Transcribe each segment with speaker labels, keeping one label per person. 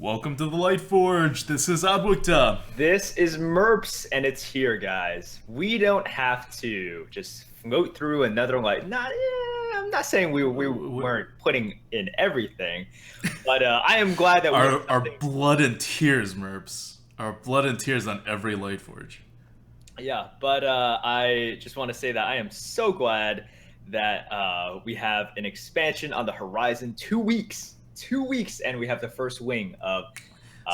Speaker 1: Welcome to the Lightforge. This is ADWCTA.
Speaker 2: This is Merps, and it's here, guys. We don't have to just float through another I'm not saying we weren't putting in everything, but I am glad that
Speaker 1: our blood and tears, Merps. Our blood and tears on every Lightforge.
Speaker 2: Yeah, but I just want to say that I am so glad that we have an expansion on the horizon. 2 weeks, and we have the first wing of.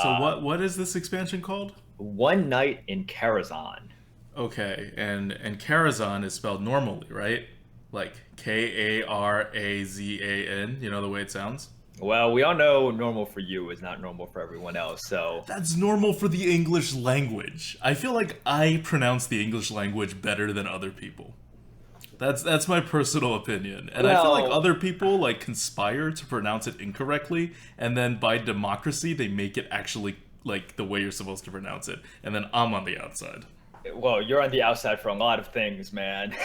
Speaker 1: So what is this expansion called?
Speaker 2: One Night in Karazhan.
Speaker 1: Okay, and Karazhan is spelled normally, right? Like Karazan. You know the way it sounds.
Speaker 2: Well, we all know normal for you is not normal for everyone else, so...
Speaker 1: That's normal for the English language. I feel like I pronounce the English language better than other people. That's my personal opinion. And I feel like other people, like, conspire to pronounce it incorrectly, and then by democracy, they make it actually, like, the way you're supposed to pronounce it. And then I'm on the outside.
Speaker 2: Well, you're on the outside for a lot of things, man.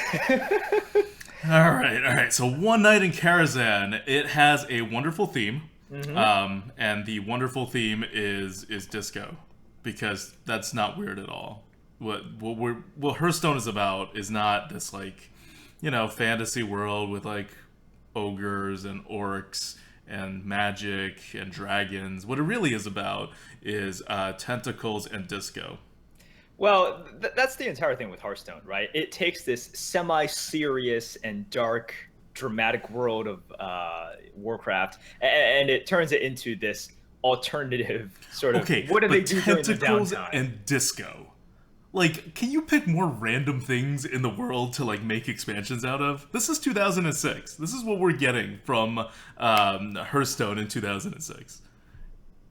Speaker 1: All right. So One Night in Karazhan, it has a wonderful theme, and the wonderful theme is disco, because that's not weird at all. What Hearthstone is about is not this, like, you know, fantasy world with, like, ogres and orcs and magic and dragons. What it really is about is tentacles and disco.
Speaker 2: Well, that's the entire thing with Hearthstone, right? It takes this semi-serious and dark, dramatic world of Warcraft, and it turns it into this alternative sort of.
Speaker 1: Okay,
Speaker 2: what do they do during the
Speaker 1: tentacles
Speaker 2: downtime?
Speaker 1: and disco? Like, can you pick more random things in the world to, like, make expansions out of? This is 2006. This is what we're getting from Hearthstone in 2006.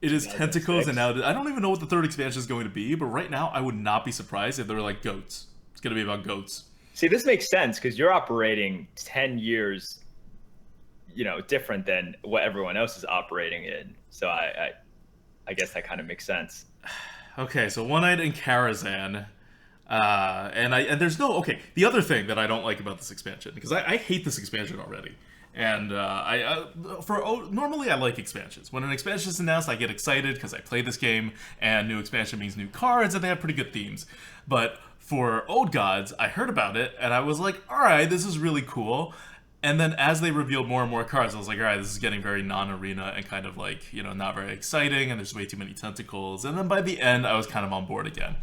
Speaker 1: It is tentacles, and now I don't even know what the third expansion is going to be, but right now I would not be surprised if they were like goats. It's going to be about goats.
Speaker 2: See, this makes sense because you're operating 10 years, different than what everyone else is operating in. So I guess that kind of makes sense.
Speaker 1: Okay, so One Night in Karazhan. And there's no... Okay, the other thing that I don't like about this expansion, because I hate this expansion already. And normally I like expansions. When an expansion is announced, I get excited because I play this game, and new expansion means new cards, and they have pretty good themes. But for Old Gods, I heard about it, and I was like, alright, this is really cool. And then as they revealed more and more cards, I was like, alright, this is getting very non-arena and kind of like, not very exciting, and there's way too many tentacles. And then by the end, I was kind of on board again.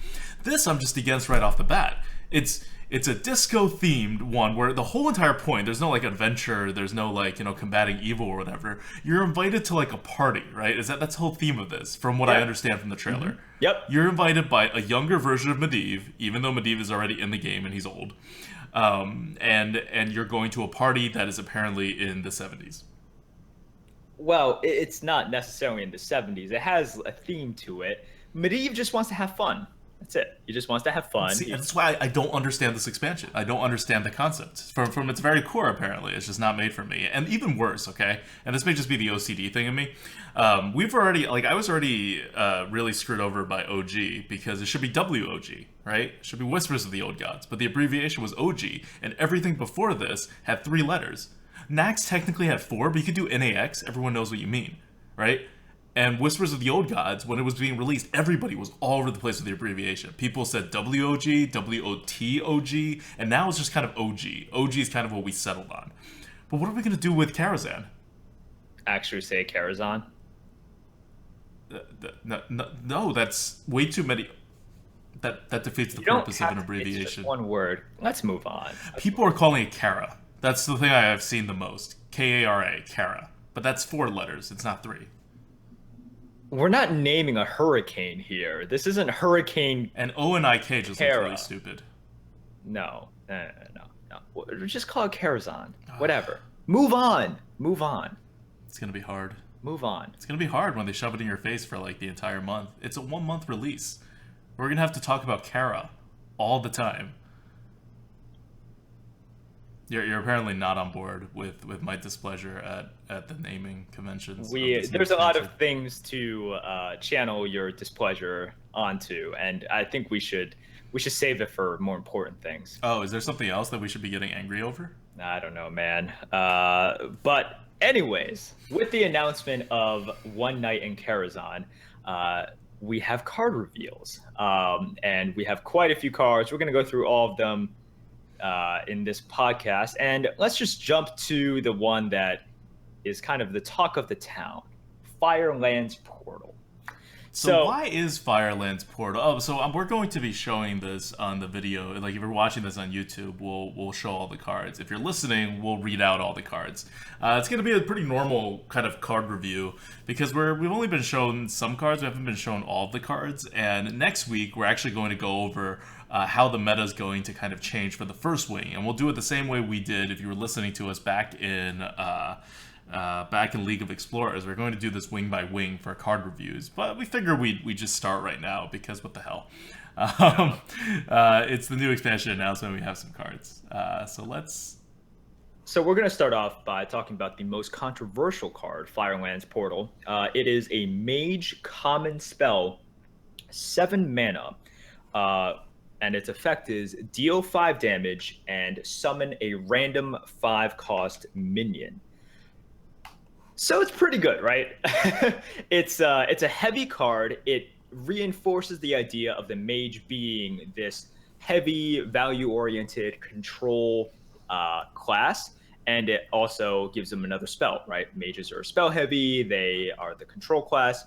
Speaker 1: This I'm just against right off the bat. It's a disco-themed one where the whole entire point, there's no, like, adventure, there's no, like, combating evil or whatever. You're invited to, like, a party, right? That's the whole theme of this, from what I understand from the trailer.
Speaker 2: Mm-hmm. Yep.
Speaker 1: You're invited by a younger version of Medivh, even though Medivh is already in the game and he's old. And you're going to a party that is apparently in the 70s.
Speaker 2: Well, it's not necessarily in the 70s. It has a theme to it. Medivh just wants to have fun. That's it. He just wants to have fun.
Speaker 1: See, that's why I don't understand this expansion. I don't understand the concept. From its very core, apparently. It's just not made for me. And even worse, okay? And this may just be the OCD thing in me. I was already really screwed over by OG, because it should be WOG, right? It should be Whispers of the Old Gods. But the abbreviation was OG, and everything before this had 3 letters. Nax technically had 4, but you could do NAX. Everyone knows what you mean, right? And Whispers of the Old Gods, when it was being released, everybody was all over the place with the abbreviation. People said WOG, WOTOG, and now it's just kind of OG. OG is kind of what we settled on. But what are we going to do with Karazhan?
Speaker 2: Actually say Karazhan?
Speaker 1: No, that's way too many. That defeats the purpose of an abbreviation.
Speaker 2: It's just one word. Let's move on.
Speaker 1: People are calling it Kara. That's the thing I have seen the most. Kara, Kara. But that's 4 letters. It's not 3.
Speaker 2: We're not naming a hurricane here. This isn't Hurricane.
Speaker 1: And O and IK just looks really stupid.
Speaker 2: No. Just call it Karazhan. Whatever. Move on.
Speaker 1: It's gonna be hard.
Speaker 2: Move on.
Speaker 1: It's gonna be hard when they shove it in your face for like the entire month. It's a 1-month release. We're gonna have to talk about Kara all the time. You're apparently not on board with my displeasure at the naming conventions.
Speaker 2: There's a lot of things to channel your displeasure onto, and I think we should save it for more important things.
Speaker 1: Oh, is there something else that we should be getting angry over?
Speaker 2: I don't know, man. But Anyways, with the announcement of One Night in Karazhan, we have card reveals, and we have quite a few cards. We're going to go through all of them in this podcast, and let's just jump to the one that is kind of the talk of the town, Firelands Portal.
Speaker 1: So why is Firelands Portal? Oh, so we're going to be showing this on the video. Like, if you're watching this on YouTube, we'll show all the cards. If you're listening, we'll read out all the cards. It's going to be a pretty normal kind of card review because we've only been shown some cards. We haven't been shown all of the cards. And next week, we're actually going to go over how the meta is going to kind of change for the first wing. And we'll do it the same way we did if you were listening to us back in League of Explorers. We're going to do this wing by wing for card reviews, but we figure we just start right now because what the hell. It's the new expansion announcement. We have some cards.
Speaker 2: So we're going to start off by talking about the most controversial card, Firelands Portal. It is a mage common spell, 7 mana, and its effect is deal 5 damage and summon a random 5 cost minion. So it's pretty good, right? It's a heavy card. It reinforces the idea of the mage being this heavy, value-oriented control class, and it also gives them another spell, right? Mages are spell heavy. They are the control class.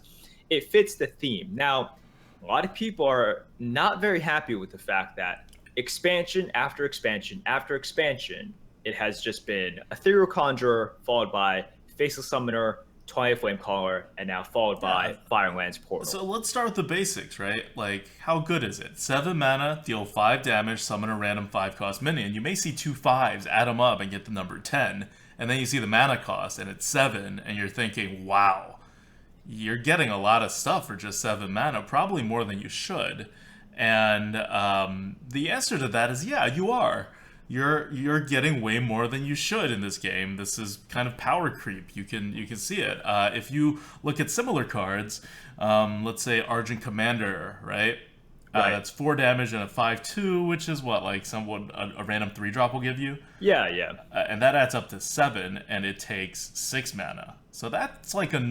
Speaker 2: It fits the theme. Now, a lot of people are not very happy with the fact that expansion after expansion after expansion, it has just been Ethereal Conjurer followed by Faceless Summoner, Twilight Flamecaller, and now followed by Firelands Portal.
Speaker 1: So let's start with the basics, right? Like, how good is it? 7 mana, deal 5 damage, summon a random 5 cost minion. You may see 2 5s, add them up, and get the number 10. And then you see the mana cost, and it's 7, and you're thinking, wow, you're getting a lot of stuff for just 7 mana, probably more than you should. And the answer to that is, yeah, you are. You're getting way more than you should in this game. This is kind of power creep. You can see it. If you look at similar cards, let's say Argent Commander, right? That's 4 damage and a 5/2, which is what, like somewhat a random 3-drop will give you.
Speaker 2: Yeah.
Speaker 1: And that adds up to 7, and it takes 6 mana. So that's like and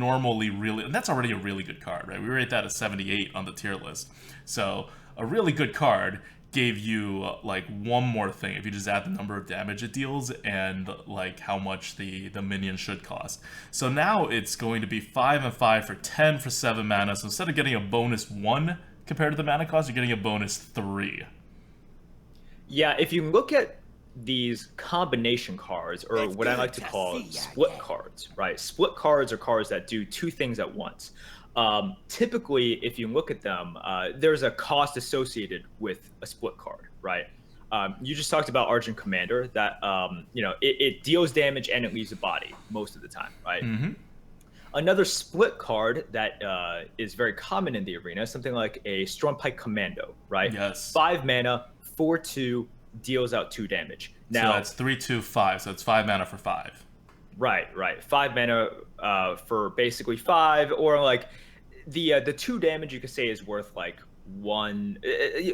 Speaker 1: that's already a really good card, right? We rate that as 78 on the tier list. So a really good card gave you like one more thing if you just add the number of damage it deals and like how much the minion should cost. So now it's going to be 5 and 5 for 10 for 7 mana. So instead of getting a bonus 1 compared to the mana cost, you're getting a bonus 3.
Speaker 2: Yeah, if you look at these combination cards, or what I like to call split cards, right? Split cards are cards that do 2 things at once. Typically, if you look at them, there's a cost associated with a split card, right? You just talked about Argent Commander, that it deals damage and it leaves a body most of the time, right? Mm-hmm. Another split card that is very common in the arena is something like a Stormpike Commando, right?
Speaker 1: Yes.
Speaker 2: 5 mana, 4/2, deals out 2 damage. Now,
Speaker 1: so that's 3/2/5. So it's 5 mana for 5.
Speaker 2: Right. 5 mana for basically 5, or like the 2 damage you could say is worth like 1.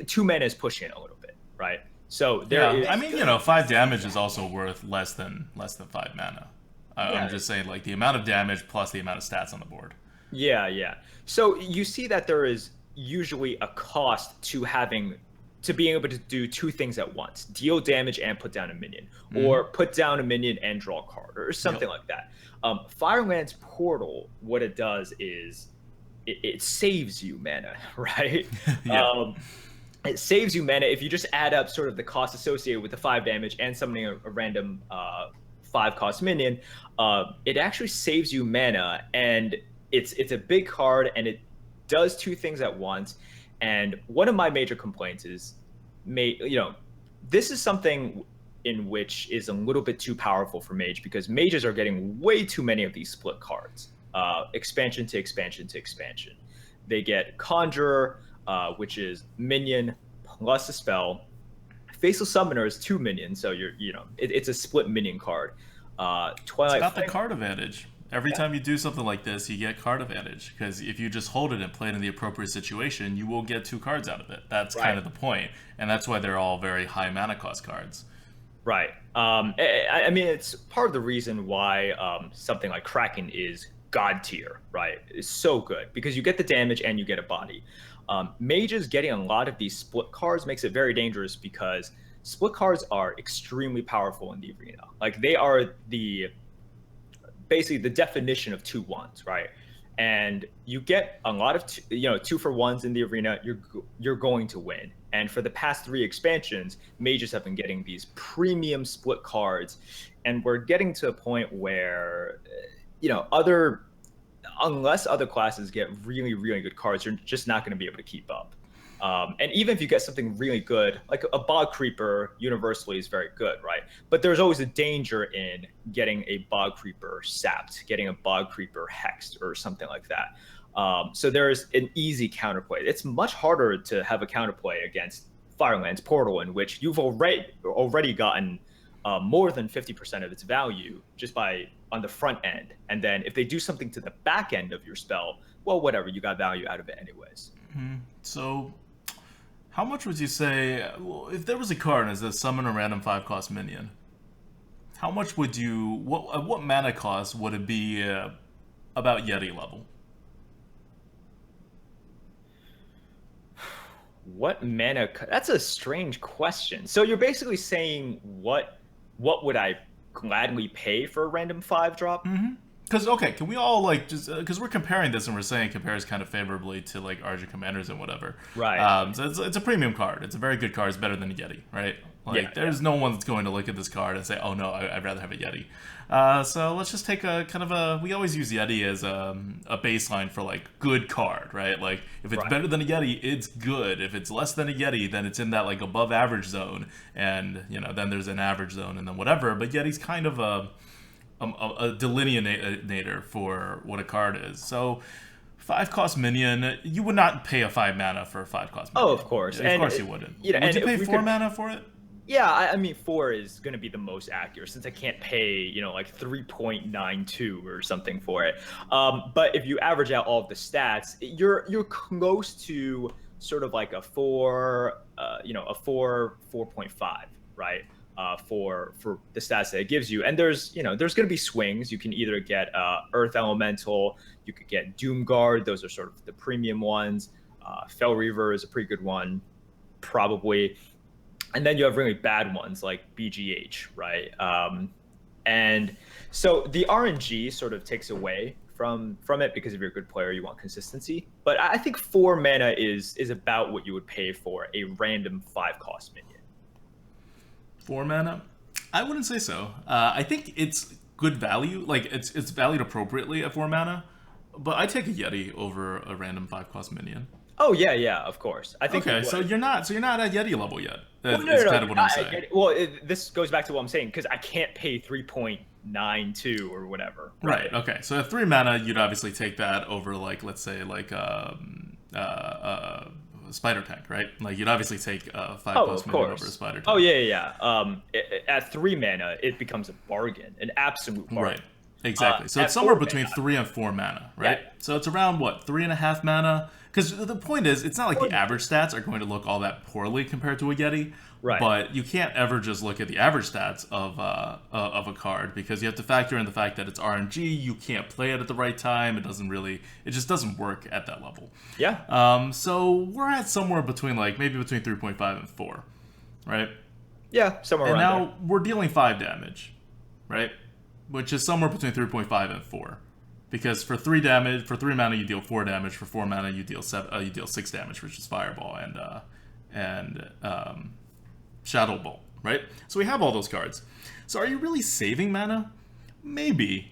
Speaker 2: 2 mana is pushing it a little bit, right? So there is,
Speaker 1: I mean, 5 damage is also worth less than 5 mana. I'm just saying, like, the amount of damage plus the amount of stats on the board.
Speaker 2: Yeah. So you see that there is usually a cost to being able to do 2 things at once: deal damage and put down a minion, or put down a minion and draw a card, or something like that. Firelands Portal, what it does is it saves you mana, right? It saves you mana if you just add up sort of the cost associated with the 5 damage and summoning a random 5 cost minion. It actually saves you mana, and it's a big card, and it does 2 things at once. And one of my major complaints is, this is something in which is a little bit too powerful for Mage, because Mages are getting way too many of these split cards, expansion to expansion to expansion. They get Conjurer, which is minion plus a spell. Faceless Summoner is 2 minions, so it's a split minion card. Twilight.
Speaker 1: It's got the card advantage. Every time you do something like this, you get card advantage, because if you just hold it and play it in the appropriate situation, you will get 2 cards out of it. That's kind of the point, and that's why they're all very high mana cost cards.
Speaker 2: Right. I mean, it's part of the reason why something like Kraken is god tier, right? It's so good because you get the damage and you get a body. Mages getting a lot of these split cards makes it very dangerous because split cards are extremely powerful in the arena. Like they are basically the definition of 2/1s, right? And you get a lot of 2-for-1s in the arena, you're going to win. And for the past 3 expansions, mages have been getting these premium split cards, and we're getting to a point where other unless other classes get really, really good cards, you're just not going to be able to keep up. And even if you get something really good, like a bog creeper universally is very good, right? But there's always a danger in getting a bog creeper sapped, getting a bog creeper hexed or something like that. So there's an easy counterplay. It's much harder to have a counterplay against Firelands Portal, in which you've already gotten more than 50% of its value just by on the front end. And then if they do something to the back end of your spell, well, whatever, you got value out of it anyways.
Speaker 1: Mm-hmm. So how much would you say, well, if there was a card as a summon a random 5-cost minion, how much would you, what mana cost would it be about Yeti level?
Speaker 2: What mana? That's a strange question. So you're basically saying what would I gladly pay for a random 5-drop?
Speaker 1: Mm-hmm. Because, okay, can we all, like, just... Because we're comparing this and we're saying it compares kind of favorably to, like, Argent Commanders and whatever.
Speaker 2: Right.
Speaker 1: So it's a premium card. It's a very good card. It's better than a Yeti, right? Like, there's no one that's going to look at this card and say, oh, no, I'd rather have a Yeti. So let's just take a kind of a... We always use Yeti as a baseline for, like, good card, right? Like, if it's better than a Yeti, it's good. If it's less than a Yeti, then it's in that, like, above average zone. And, then there's an average zone and then whatever. But Yeti's kind of a delineator for what a card is. So 5-cost minion, you would not pay a 5 mana for a 5-cost minion.
Speaker 2: Oh, of course.
Speaker 1: Of course you wouldn't. Would you pay 4 mana for it?
Speaker 2: Yeah, I mean 4 is going to be the most accurate since I can't pay, like 3.92 or something for it. But if you average out all of the stats, you're close to sort of like a 4.5, right? For the stats that it gives you. And there's going to be swings. You can either get Earth Elemental, you could get Doomguard. Those are sort of the premium ones. Fel Reaver is a pretty good one, probably. And then you have really bad ones like BGH, right? And so the RNG sort of takes away from it because if you're a good player, you want consistency. But I think 4 mana is about what you would pay for a random 5-cost minion.
Speaker 1: 4 mana? I wouldn't say so. I think it's good value. Like, it's valued appropriately at 4 mana. But I take a Yeti over a random 5-cost minion.
Speaker 2: Oh, yeah, of course. I think.
Speaker 1: Okay, so you're not at Yeti level yet. That's
Speaker 2: no,
Speaker 1: kind of what I'm saying.
Speaker 2: This goes back to what I'm saying, because I can't pay 3.92 or whatever.
Speaker 1: Right, okay. So at 3 mana, you'd obviously take that over, like, let's say, like, Spider Tank, right? Like, you'd obviously take a 5-cost minion over a Spider Tank.
Speaker 2: Oh, yeah. At 3 mana, it becomes a bargain, an absolute bargain.
Speaker 1: Right, exactly. So it's somewhere between 3 and 4 mana, right? Yeah. So it's around, what, 3.5 mana? Because the point is, it's not like the average stats are going to look all that poorly compared to a Yeti. Right. But you can't ever just look at the average stats of a card, because you have to factor in the fact that it's RNG. You can't play it at the right time. It just doesn't work at that level.
Speaker 2: Yeah.
Speaker 1: So we're at somewhere between, like, maybe between 3.5 and 4, right?
Speaker 2: Yeah, somewhere around there.
Speaker 1: And now we're dealing 5 damage, right? Which is somewhere between 3.5 and 4. Because for 3 mana you deal 4 damage. For 4 mana you deal 6 damage, which is Fireball and Shadow Bolt, right? So we have all those cards. So are you really saving mana? Maybe.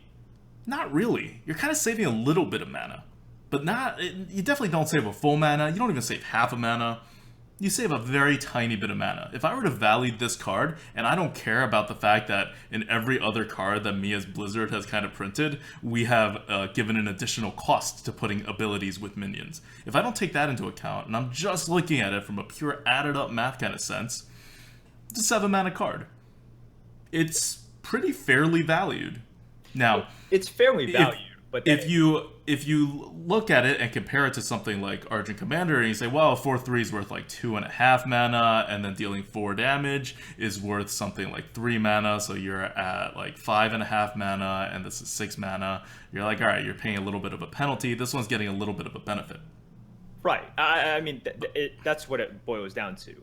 Speaker 1: Not really. You're kind of saving a little bit of mana, but not. You definitely don't save a full mana. You don't even save half a mana. You save a very tiny bit of mana. If I were to value this card, and I don't care about the fact that in every other card that me as Blizzard has kind of printed, we have given an additional cost to putting abilities with minions. If I don't take that into account, and I'm just looking at it from a pure added up math kind of sense, it's a 7 mana card. It's pretty fairly valued. Now,
Speaker 2: it's fairly valued. But then
Speaker 1: if you look at it and compare it to something like Argent Commander, and you say, well, 4/3 is worth like 2.5 mana, and then dealing 4 damage is worth something like 3 mana, so you're at like 5.5 mana, and this is 6 mana. You're like, all right, you're paying a little bit of a penalty. This one's getting a little bit of a benefit.
Speaker 2: right. I mean, that's what it boils down to.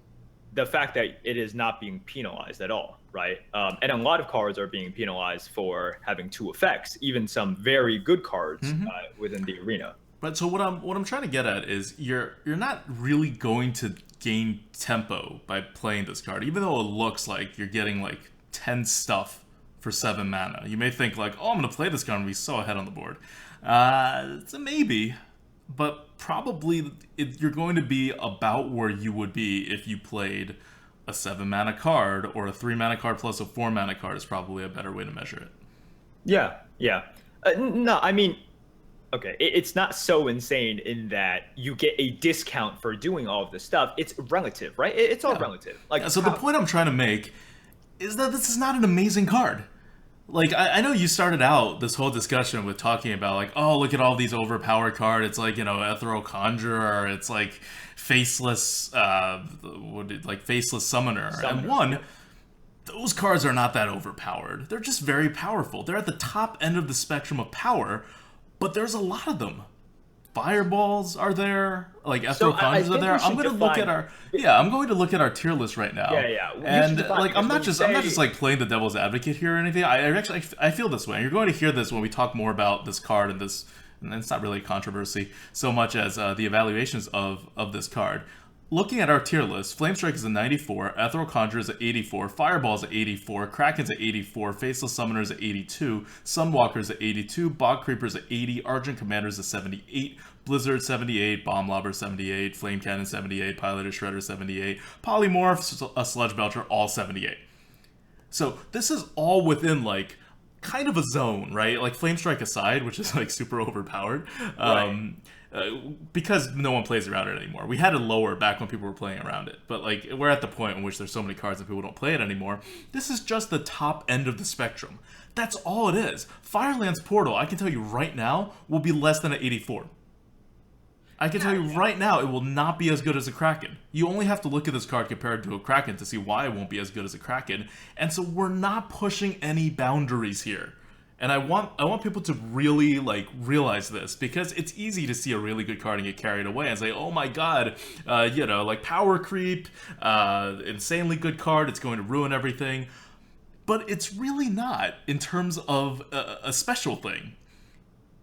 Speaker 2: The fact that it is not being penalized at all, right? And a lot of cards are being penalized for having 2 effects, even some very good cards within the arena.
Speaker 1: But so what I'm trying to get at is you're not really going to gain tempo by playing this card, even though it looks like you're getting like 10 stuff for 7 mana. You may think like, oh, I'm going to play this card and be so ahead on the board. It's a maybe, but probably you're going to be about where you would be if you played a 7 mana card, or a 3 mana card plus a 4 mana card is probably a better way to measure it.
Speaker 2: Yeah. No, I mean, okay, it's not so insane in that you get a discount for doing all of this stuff. It's relative, right? It's all relative. Like,
Speaker 1: so the point I'm trying to make is that this is not an amazing card. Like, I know you started out this whole discussion with talking about, like, oh, look at all these overpowered cards. It's like, Ethereal Conjurer. It's like Faceless, Faceless Summoner. And those cards are not that overpowered. They're just very powerful. They're at the top end of the spectrum of power, but there's a lot of them. Fireballs are there, like Ethereal Conjures are there. I'm going to look at our tier list right now.
Speaker 2: Yeah.
Speaker 1: And like I'm not just like playing the devil's advocate here or anything. I feel this way. And you're going to hear this when we talk more about this card and this, and it's not really a controversy so much as the evaluations of this card. Looking at our tier list, Flamestrike is a 94, Ethereal Conjurer is at 84, Fireball is at 84, Kraken's at 84, Faceless Summoner is at 82, Sunwalker is at 82, Bog Creeper is at 80, Argent Commander is at 78, Blizzard 78, Bomb Lobber 78, Flame Cannon 78, Piloted Shredder 78, Polymorph, a Sludge Belcher, all 78. So this is all within like kind of a zone, right? Like Flamestrike aside, which is like super overpowered. Right. Because no one plays around it anymore. We had it lower back when people were playing around it, but like we're at the point in which there's so many cards that people don't play it anymore. This is just the top end of the spectrum. That's all it is. Firelands Portal, I can tell you right now, will be less than an 84. I can tell you right now, it will not be as good as a Kraken. You only have to look at this card compared to a Kraken to see why it won't be as good as a Kraken. And so we're not pushing any boundaries here. And I want people to really like realize this, because it's easy to see a really good card and get carried away and say, oh my god, like power creep, insanely good card, it's going to ruin everything. But it's really not in terms of a special thing.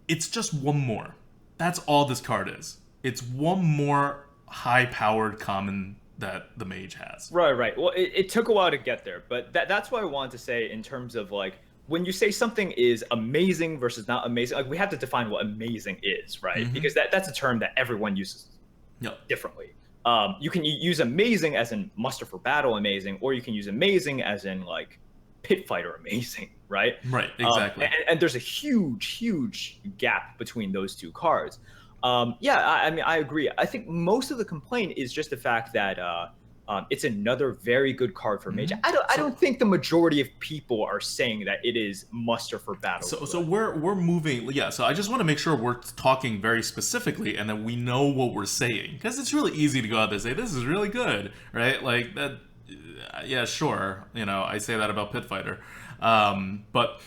Speaker 1: It's just one more. That's all this card is. It's one more high-powered common that the mage has.
Speaker 2: Right. Well, it took a while to get there, but that's what I wanted to say in terms of like, when you say something is amazing versus not amazing, like we have to define what amazing is, right? Mm-hmm. Because that's a term that everyone uses differently. You can use amazing as in muster for battle amazing, or you can use amazing as in like pit fighter amazing, right?
Speaker 1: Right, exactly.
Speaker 2: And there's a huge gap between those two cards. I mean, I agree. I think most of the complaint is just the fact that it's another very good card for Mage.
Speaker 1: Mm-hmm.
Speaker 2: I don't think the majority of people are saying that it is muster for battle.
Speaker 1: So we're moving. Yeah. So I just want to make sure we're talking very specifically and that we know what we're saying, because it's really easy to go out there and say this is really good, right? Like that. Yeah, sure. I say that about Pit Fighter, but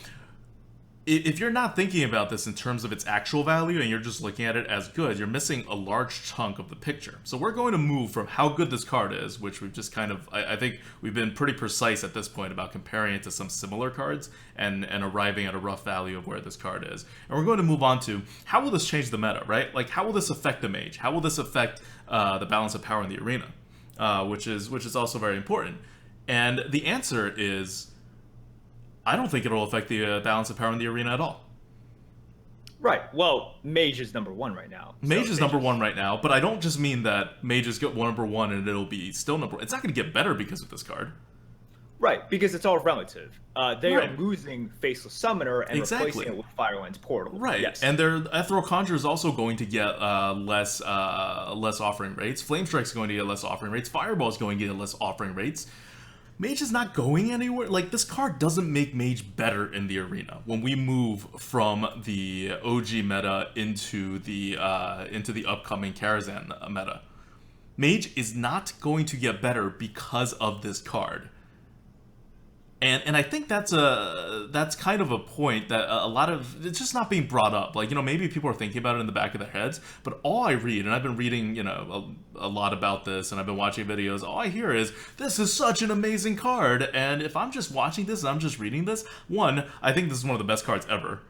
Speaker 1: if you're not thinking about this in terms of its actual value and you're just looking at it as good, you're missing a large chunk of the picture. So we're going to move from how good this card is, which we've just kind of, I think we've been pretty precise at this point about comparing it to some similar cards and arriving at a rough value of where this card is. And we're going to move on to how will this change the meta, right? Like how will this affect the mage? How will this affect the balance of power in the arena? Which is also very important. And the answer is, I don't think it'll affect the balance of power in the arena at all.
Speaker 2: Right. Well, Mage is number one right now.
Speaker 1: Mage is number one right now, but I don't just mean that Mage is number one and it'll be still number one. It's not going to get better because of this card.
Speaker 2: Right, because it's all relative. They are losing Faceless Summoner and replacing it with Firelands Portal.
Speaker 1: Right, yes. And their Ethereal Conjurer is also going to get less offering rates. Flamestrike is going to get less offering rates. Fireball is going to get less offering rates. Mage is not going anywhere. Like, this card doesn't make Mage better in the arena. When we move from the OG meta into the upcoming Karazhan meta, Mage is not going to get better because of this card. And I think that's kind of a point that a lot of it's just not being brought up. Like, maybe people are thinking about it in the back of their heads, but all I read, and I've been reading, a lot about this, and I've been watching videos, all I hear is, this is such an amazing card. And if I'm just watching this and I'm just reading this, one, I think this is one of the best cards ever.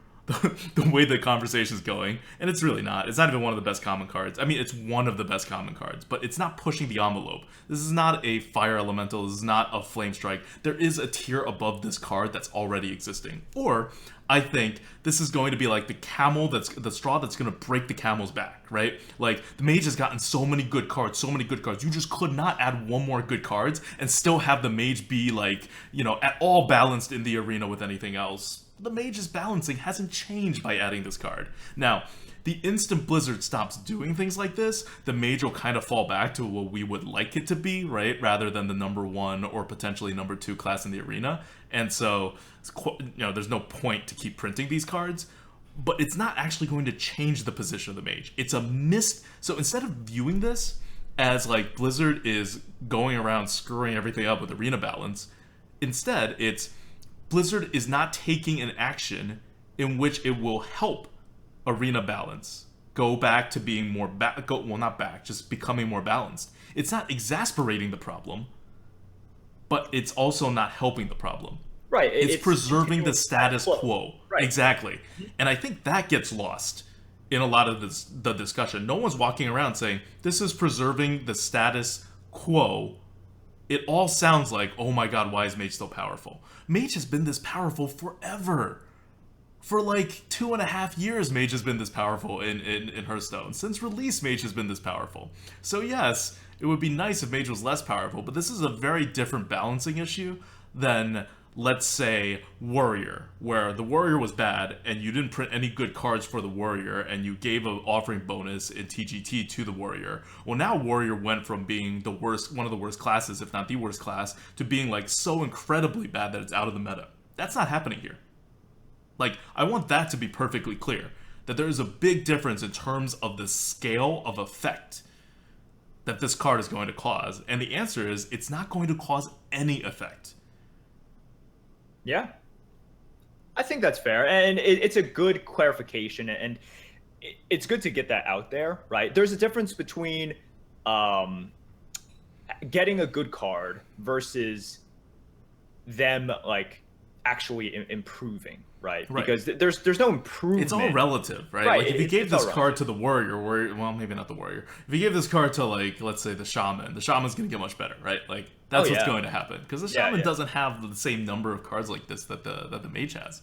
Speaker 1: The way the conversation's going, and it's really not. It's not even one of the best common cards. I mean, it's one of the best common cards, but it's not pushing the envelope. This is not a fire elemental. This is not a flame strike. There is a tier above this card that's already existing. Or I think this is going to be like the camel that's the straw that's going to break the camel's back, right? Like, the mage has gotten so many good cards, so many good cards. You just could not add one more good cards and still have the mage be like, at all balanced in the arena with anything else. The mage's balancing hasn't changed by adding this card. Now, the instant Blizzard stops doing things like this, the mage will kind of fall back to what we would like it to be, right? Rather than the number 1 or potentially number 2 class in the arena. And so, there's no point to keep printing these cards. But it's not actually going to change the position of the mage. It's a So instead of viewing this as like Blizzard is going around screwing everything up with arena balance, instead it's Blizzard is not taking an action in which it will help arena balance go back to being more just becoming more balanced. It's not exasperating the problem, but it's also not helping the problem.
Speaker 2: Right.
Speaker 1: It's preserving the status quo.
Speaker 2: Right.
Speaker 1: Exactly. And I think that gets lost in a lot of the discussion. No one's walking around saying, this is preserving the status quo. It all sounds like, oh my god, why is Mage so powerful? Mage has been this powerful forever. For like 2.5 years, Mage has been this powerful in Hearthstone. Since release, Mage has been this powerful. So yes, it would be nice if Mage was less powerful, but this is a very different balancing issue than, let's say, Warrior, where the Warrior was bad, and you didn't print any good cards for the Warrior, and you gave an offering bonus in TGT to the Warrior. Well, now Warrior went from being one of the worst classes, if not the worst class, to being like so incredibly bad that it's out of the meta. That's not happening here. Like, I want that to be perfectly clear, that there is a big difference in terms of the scale of effect that this card is going to cause, and the answer is, it's not going to cause any effect.
Speaker 2: Yeah, I think that's fair, and it's a good clarification, and it's good to get that out there, right? There's a difference between getting a good card versus them like actually improving, right? Because there's no improvement.
Speaker 1: It's all relative, right? Like, if you gave this card to the Warrior, well, maybe not the Warrior. If you gave this card to, like, let's say the Shaman's going to get much better, right? Like, that's what's going to happen, because the Shaman doesn't have the same number of cards like this that the Mage has.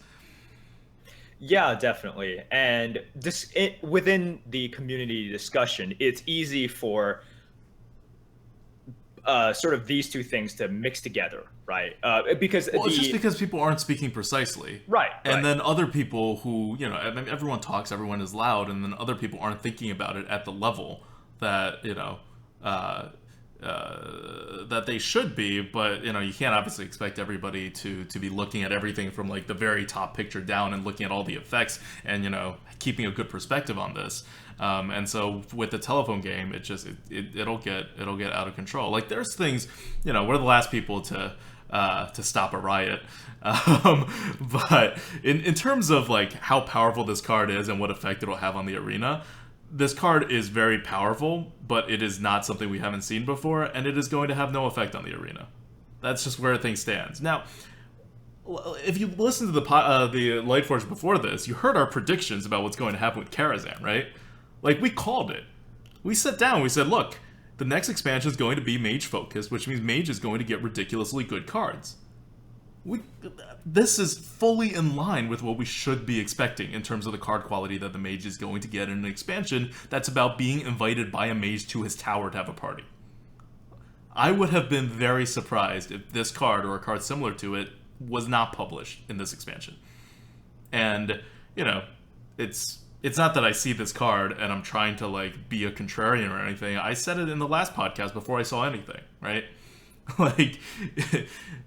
Speaker 2: Yeah, definitely. And within the community discussion, it's easy for sort of these two things to mix together, right? Because
Speaker 1: it's just because people aren't speaking precisely,
Speaker 2: right?
Speaker 1: And then other people who, I mean, everyone talks, everyone is loud, and then other people aren't thinking about it at the level that that they should be. But you can't obviously expect everybody to be looking at everything from like the very top picture down and looking at all the effects and keeping a good perspective on this. And so with the telephone game, it'll get out of control. Like, there's things, we're the last people to stop a riot. But in terms of like how powerful this card is and what effect it'll have on the arena, this card is very powerful, but it is not something we haven't seen before, and it is going to have no effect on the arena. That's just where things stands. Now, if you listen to the Lightforge before this, you heard our predictions about what's going to happen with Karazhan, right? Like, we called it. We sat down, we said, look, the next expansion is going to be Mage focused, which means Mage is going to get ridiculously good cards. This is fully in line with what we should be expecting in terms of the card quality that the Mage is going to get in an expansion that's about being invited by a Mage to his tower to have a party. I would have been very surprised if this card, or a card similar to it, was not published in this expansion. And, it's not that I see this card and I'm trying to, like, be a contrarian or anything. I said it in the last podcast before I saw anything, right? Like,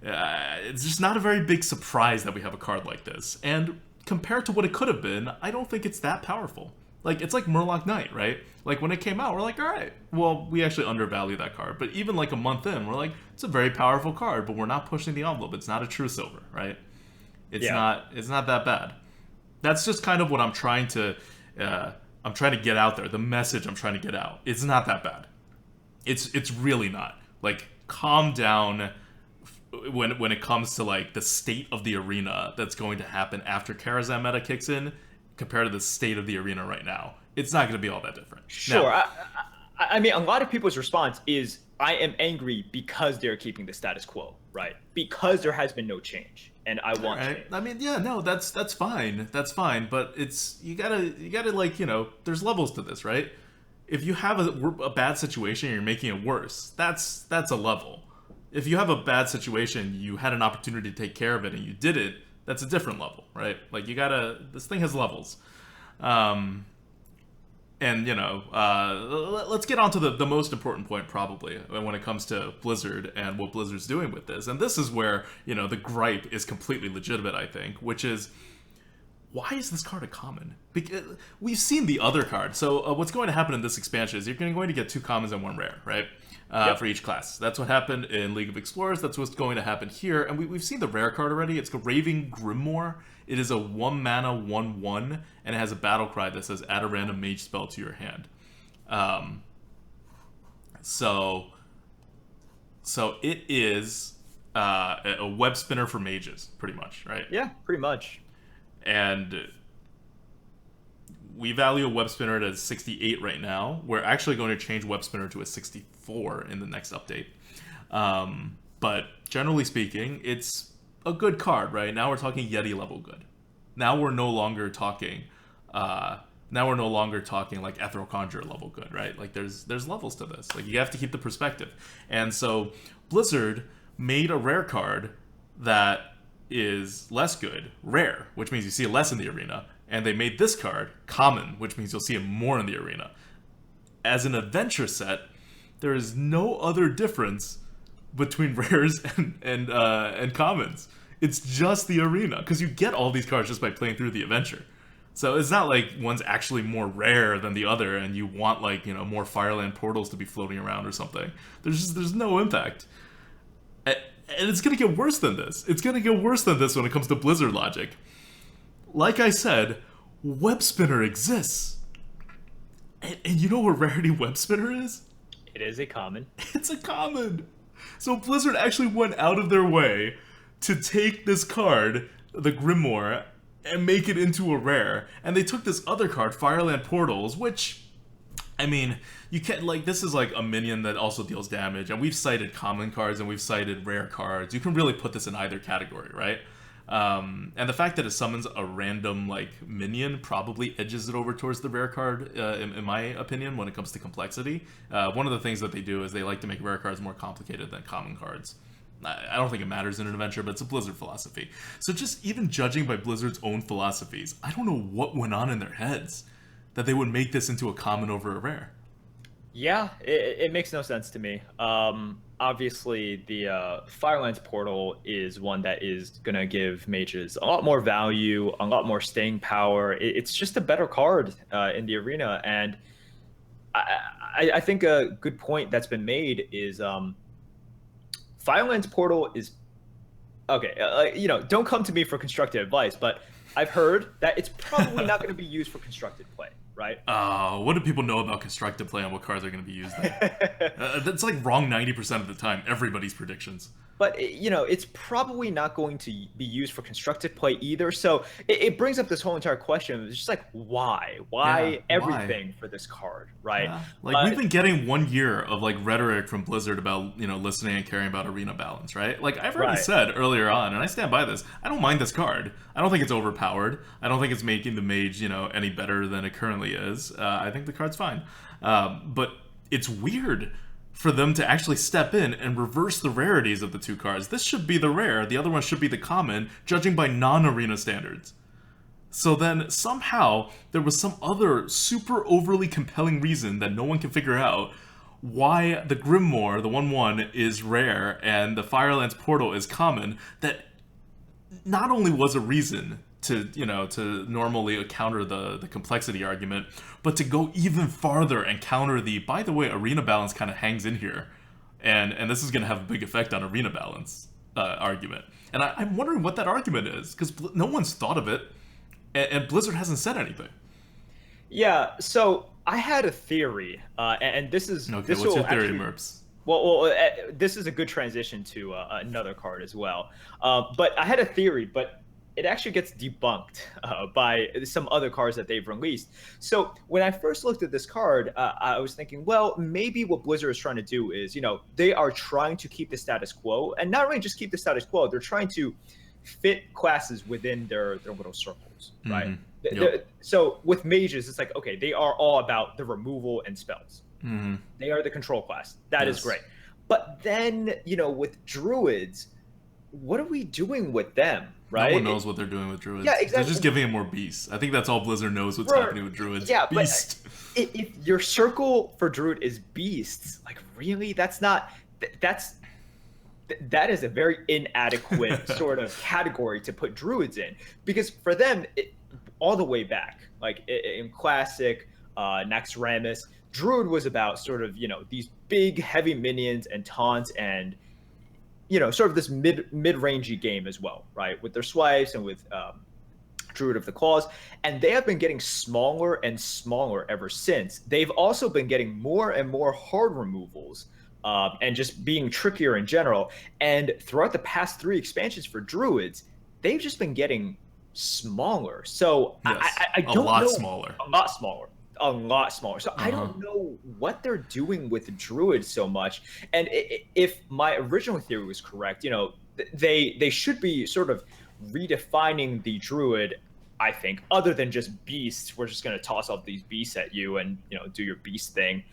Speaker 1: it's just not a very big surprise that we have a card like this. And compared to what it could have been, I don't think it's that powerful. Like, it's like Murloc Knight, right? Like, when it came out, we're like, all right, well, we actually undervalue that card. But even like a month in, we're like, it's a very powerful card, but we're not pushing the envelope. It's not a true silver, right? It's not that bad. That's just kind of what I'm trying to get out there. The message I'm trying to get out. It's not that bad. It's really not. Like, calm down when it comes to like the state of the arena that's going to happen after Karazhan meta kicks in compared to the state of the arena right now. It's not going to be all that different.
Speaker 2: Sure.
Speaker 1: Now,
Speaker 2: I mean, a lot of people's response is, I am angry because they're keeping the status quo, right? Because there has been no change, and I want change.
Speaker 1: I mean, yeah, no, that's fine. That's fine, but it's you gotta like, there's levels to this, right? If you have a bad situation and you're making it worse, that's a level. If you have a bad situation, you had an opportunity to take care of it and you did it, that's a different level, right? Like, this thing has levels. And, let's get on to the most important point, probably, when it comes to Blizzard and what Blizzard's doing with this. And this is where, the gripe is completely legitimate, I think, which is, why is this card a common? Because we've seen the other card. So what's going to happen in this expansion is you're going to get 2 commons and 1 rare, right? For each class. That's what happened in League of Explorers. That's what's going to happen here. And we've seen the rare card already. It's Raving Grimoire. It is a 1 mana 1/1, and it has a battle cry that says add a random mage spell to your hand. So it is a web spinner for mages, pretty much, right?
Speaker 2: Yeah, pretty much.
Speaker 1: And we value a web spinner at 68 right now. We're actually going to change web spinner to a 64 in the next update. But generally speaking, it's a good card, right? Now we're talking Yeti level good. Now we're no longer talking like Ethereal Conjurer level good, right? Like there's levels to this. Like, you have to keep the perspective. And so Blizzard made a rare card that is less good, rare, which means you see it less in the arena, and they made this card common, which means you'll see it more in the arena. As an adventure set, there is no other difference between rares and commons. It's just the arena, because you get all these cards just by playing through the adventure. So it's not like one's actually more rare than the other, and you want more Firelands Portals to be floating around or something. There's no impact. And it's going to get worse than this. It's going to get worse than this when it comes to Blizzard logic. Like I said, Web Spinner exists. And you know what rarity Web Spinner is?
Speaker 2: It is a common.
Speaker 1: It's a common. So Blizzard actually went out of their way to take this card, the Grimoire, and make it into a rare. And they took this other card, Firelands Portals, which, I mean, you can't, this is like a minion that also deals damage. And we've cited common cards and we've cited rare cards. You can really put this in either category, right? And the fact that it summons a random minion probably edges it over towards the rare card, in my opinion, when it comes to complexity. One of the things that they do is they like to make rare cards more complicated than common cards. I don't think it matters in an adventure, but it's a Blizzard philosophy. So just even judging by Blizzard's own philosophies, I don't know what went on in their heads that they would make this into a common over a rare.
Speaker 2: Yeah, it makes no sense to me. Obviously, the Firelands Portal is one that is going to give mages a lot more value, a lot more staying power. It's just a better card in the arena. And I think a good point that's been made is Firelands Portal is... Okay, don't come to me for constructive advice, but I've heard that it's probably not going to be used for constructed play, right?
Speaker 1: What do people know about constructive play and what cards are going to be used there? That's wrong 90% of the time, everybody's predictions.
Speaker 2: But, it's probably not going to be used for constructed play either. So it brings up this whole entire question. It's just why? Why everything for this card, right?
Speaker 1: Yeah. We've been getting 1 year of rhetoric from Blizzard about, listening and caring about arena balance, right? I've already said earlier on, and I stand by this, I don't mind this card. I don't think it's overpowered. I don't think it's making the mage, any better than it currently is. I think the card's fine. But it's weird for them to actually step in and reverse the rarities of the two cards. This should be the rare, the other one should be the common, judging by non-arena standards. So then, somehow, there was some other super overly compelling reason that no one can figure out why the Grimoire, the 1/1, is rare and the Firelands Portal is common, that not only was a reason to, to normally counter the complexity argument, but to go even farther and counter the, by the way, arena balance kind of hangs in here. And this is going to have a big effect on arena balance argument. And I'm wondering what that argument is, because no one's thought of it, and Blizzard hasn't said anything.
Speaker 2: Yeah, so I had a theory, and this is
Speaker 1: Okay,
Speaker 2: this
Speaker 1: what's
Speaker 2: will
Speaker 1: your theory,
Speaker 2: actually,
Speaker 1: Merps?
Speaker 2: this is a good transition to another card as well. But I had a theory, but it actually gets debunked by some other cards that they've released. So when I first looked at this card, I was thinking, well, maybe what Blizzard is trying to do is, they are trying to keep the status quo, and not really just keep the status quo, they're trying to fit classes within their little circles, right?
Speaker 1: Mm-hmm. Yep.
Speaker 2: So with mages, it's like, okay, they are all about the removal and spells.
Speaker 1: Mm-hmm.
Speaker 2: They are the control class. That is great. But then, with druids, what are we doing with them, right?
Speaker 1: No one knows what they're doing with druids.
Speaker 2: Yeah, exactly.
Speaker 1: They're just giving them more beasts. I think that's all Blizzard knows what's happening with druids.
Speaker 2: Yeah,
Speaker 1: Beast.
Speaker 2: but if your circle for druid is beasts, like really, that is a very inadequate sort of category to put druids in, because for them, all the way back, like in classic Naxxramas, druid was about sort of these big heavy minions and taunts and sort of this mid-rangey game as well, right? With their swipes and with Druid of the Claws. And they have been getting smaller and smaller ever since. They've also been getting more and more hard removals and just being trickier in general. And throughout the past 3 expansions for Druids, they've just been getting smaller. So
Speaker 1: yes,
Speaker 2: I don't know.
Speaker 1: A lot smaller.
Speaker 2: A lot smaller. So I don't know what they're doing with Druid so much. And if my original theory was correct, they should be sort of redefining the Druid, I think, other than just beasts. We're just going to toss all these beasts at you and, do your beast thing.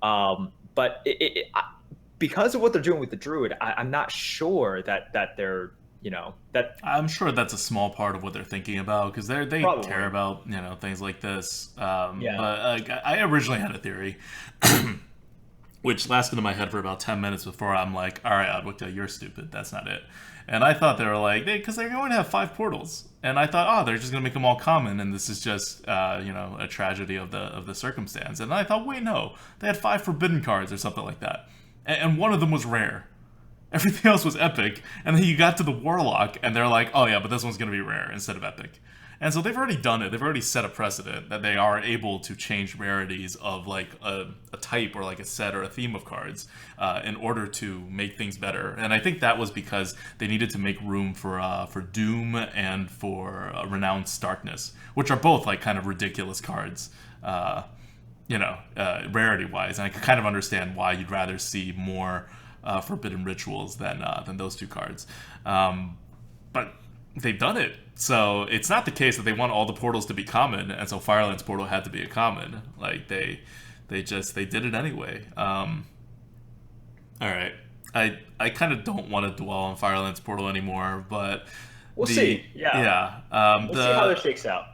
Speaker 2: But because of what they're doing with the Druid, I'm not sure that they're, that
Speaker 1: I'm sure that's a small part of what they're thinking about, because they
Speaker 2: Probably.
Speaker 1: care about things like this.
Speaker 2: Yeah.
Speaker 1: But I originally had a theory, which lasted in my head for about 10 minutes before I'm like, all right, ADWCTA, you're stupid. That's not it. And I thought they were like, because they're going to have 5 portals, and I thought, they're just going to make them all common, and this is just a tragedy of the circumstance. And I thought, wait, no, they had 5 forbidden cards or something like that, and one of them was rare. Everything else was epic, and then you got to the Warlock, and they're like, oh yeah, but this one's going to be rare instead of epic. And so they've already done it. They've already set a precedent that they are able to change rarities of like a type or like a set or a theme of cards in order to make things better. And I think that was because they needed to make room for Doom and for Renounced Darkness, which are both like kind of ridiculous cards, rarity-wise. And I could kind of understand why you'd rather see more Forbidden Rituals than those 2 cards. But they've done it. So it's not the case that they want all the portals to be common, and so Firelands Portal had to be a common. Like they did it anyway. All right. I kind of don't want to dwell on Firelands Portal anymore, but
Speaker 2: we'll see.
Speaker 1: Yeah.
Speaker 2: We'll see how it shakes out.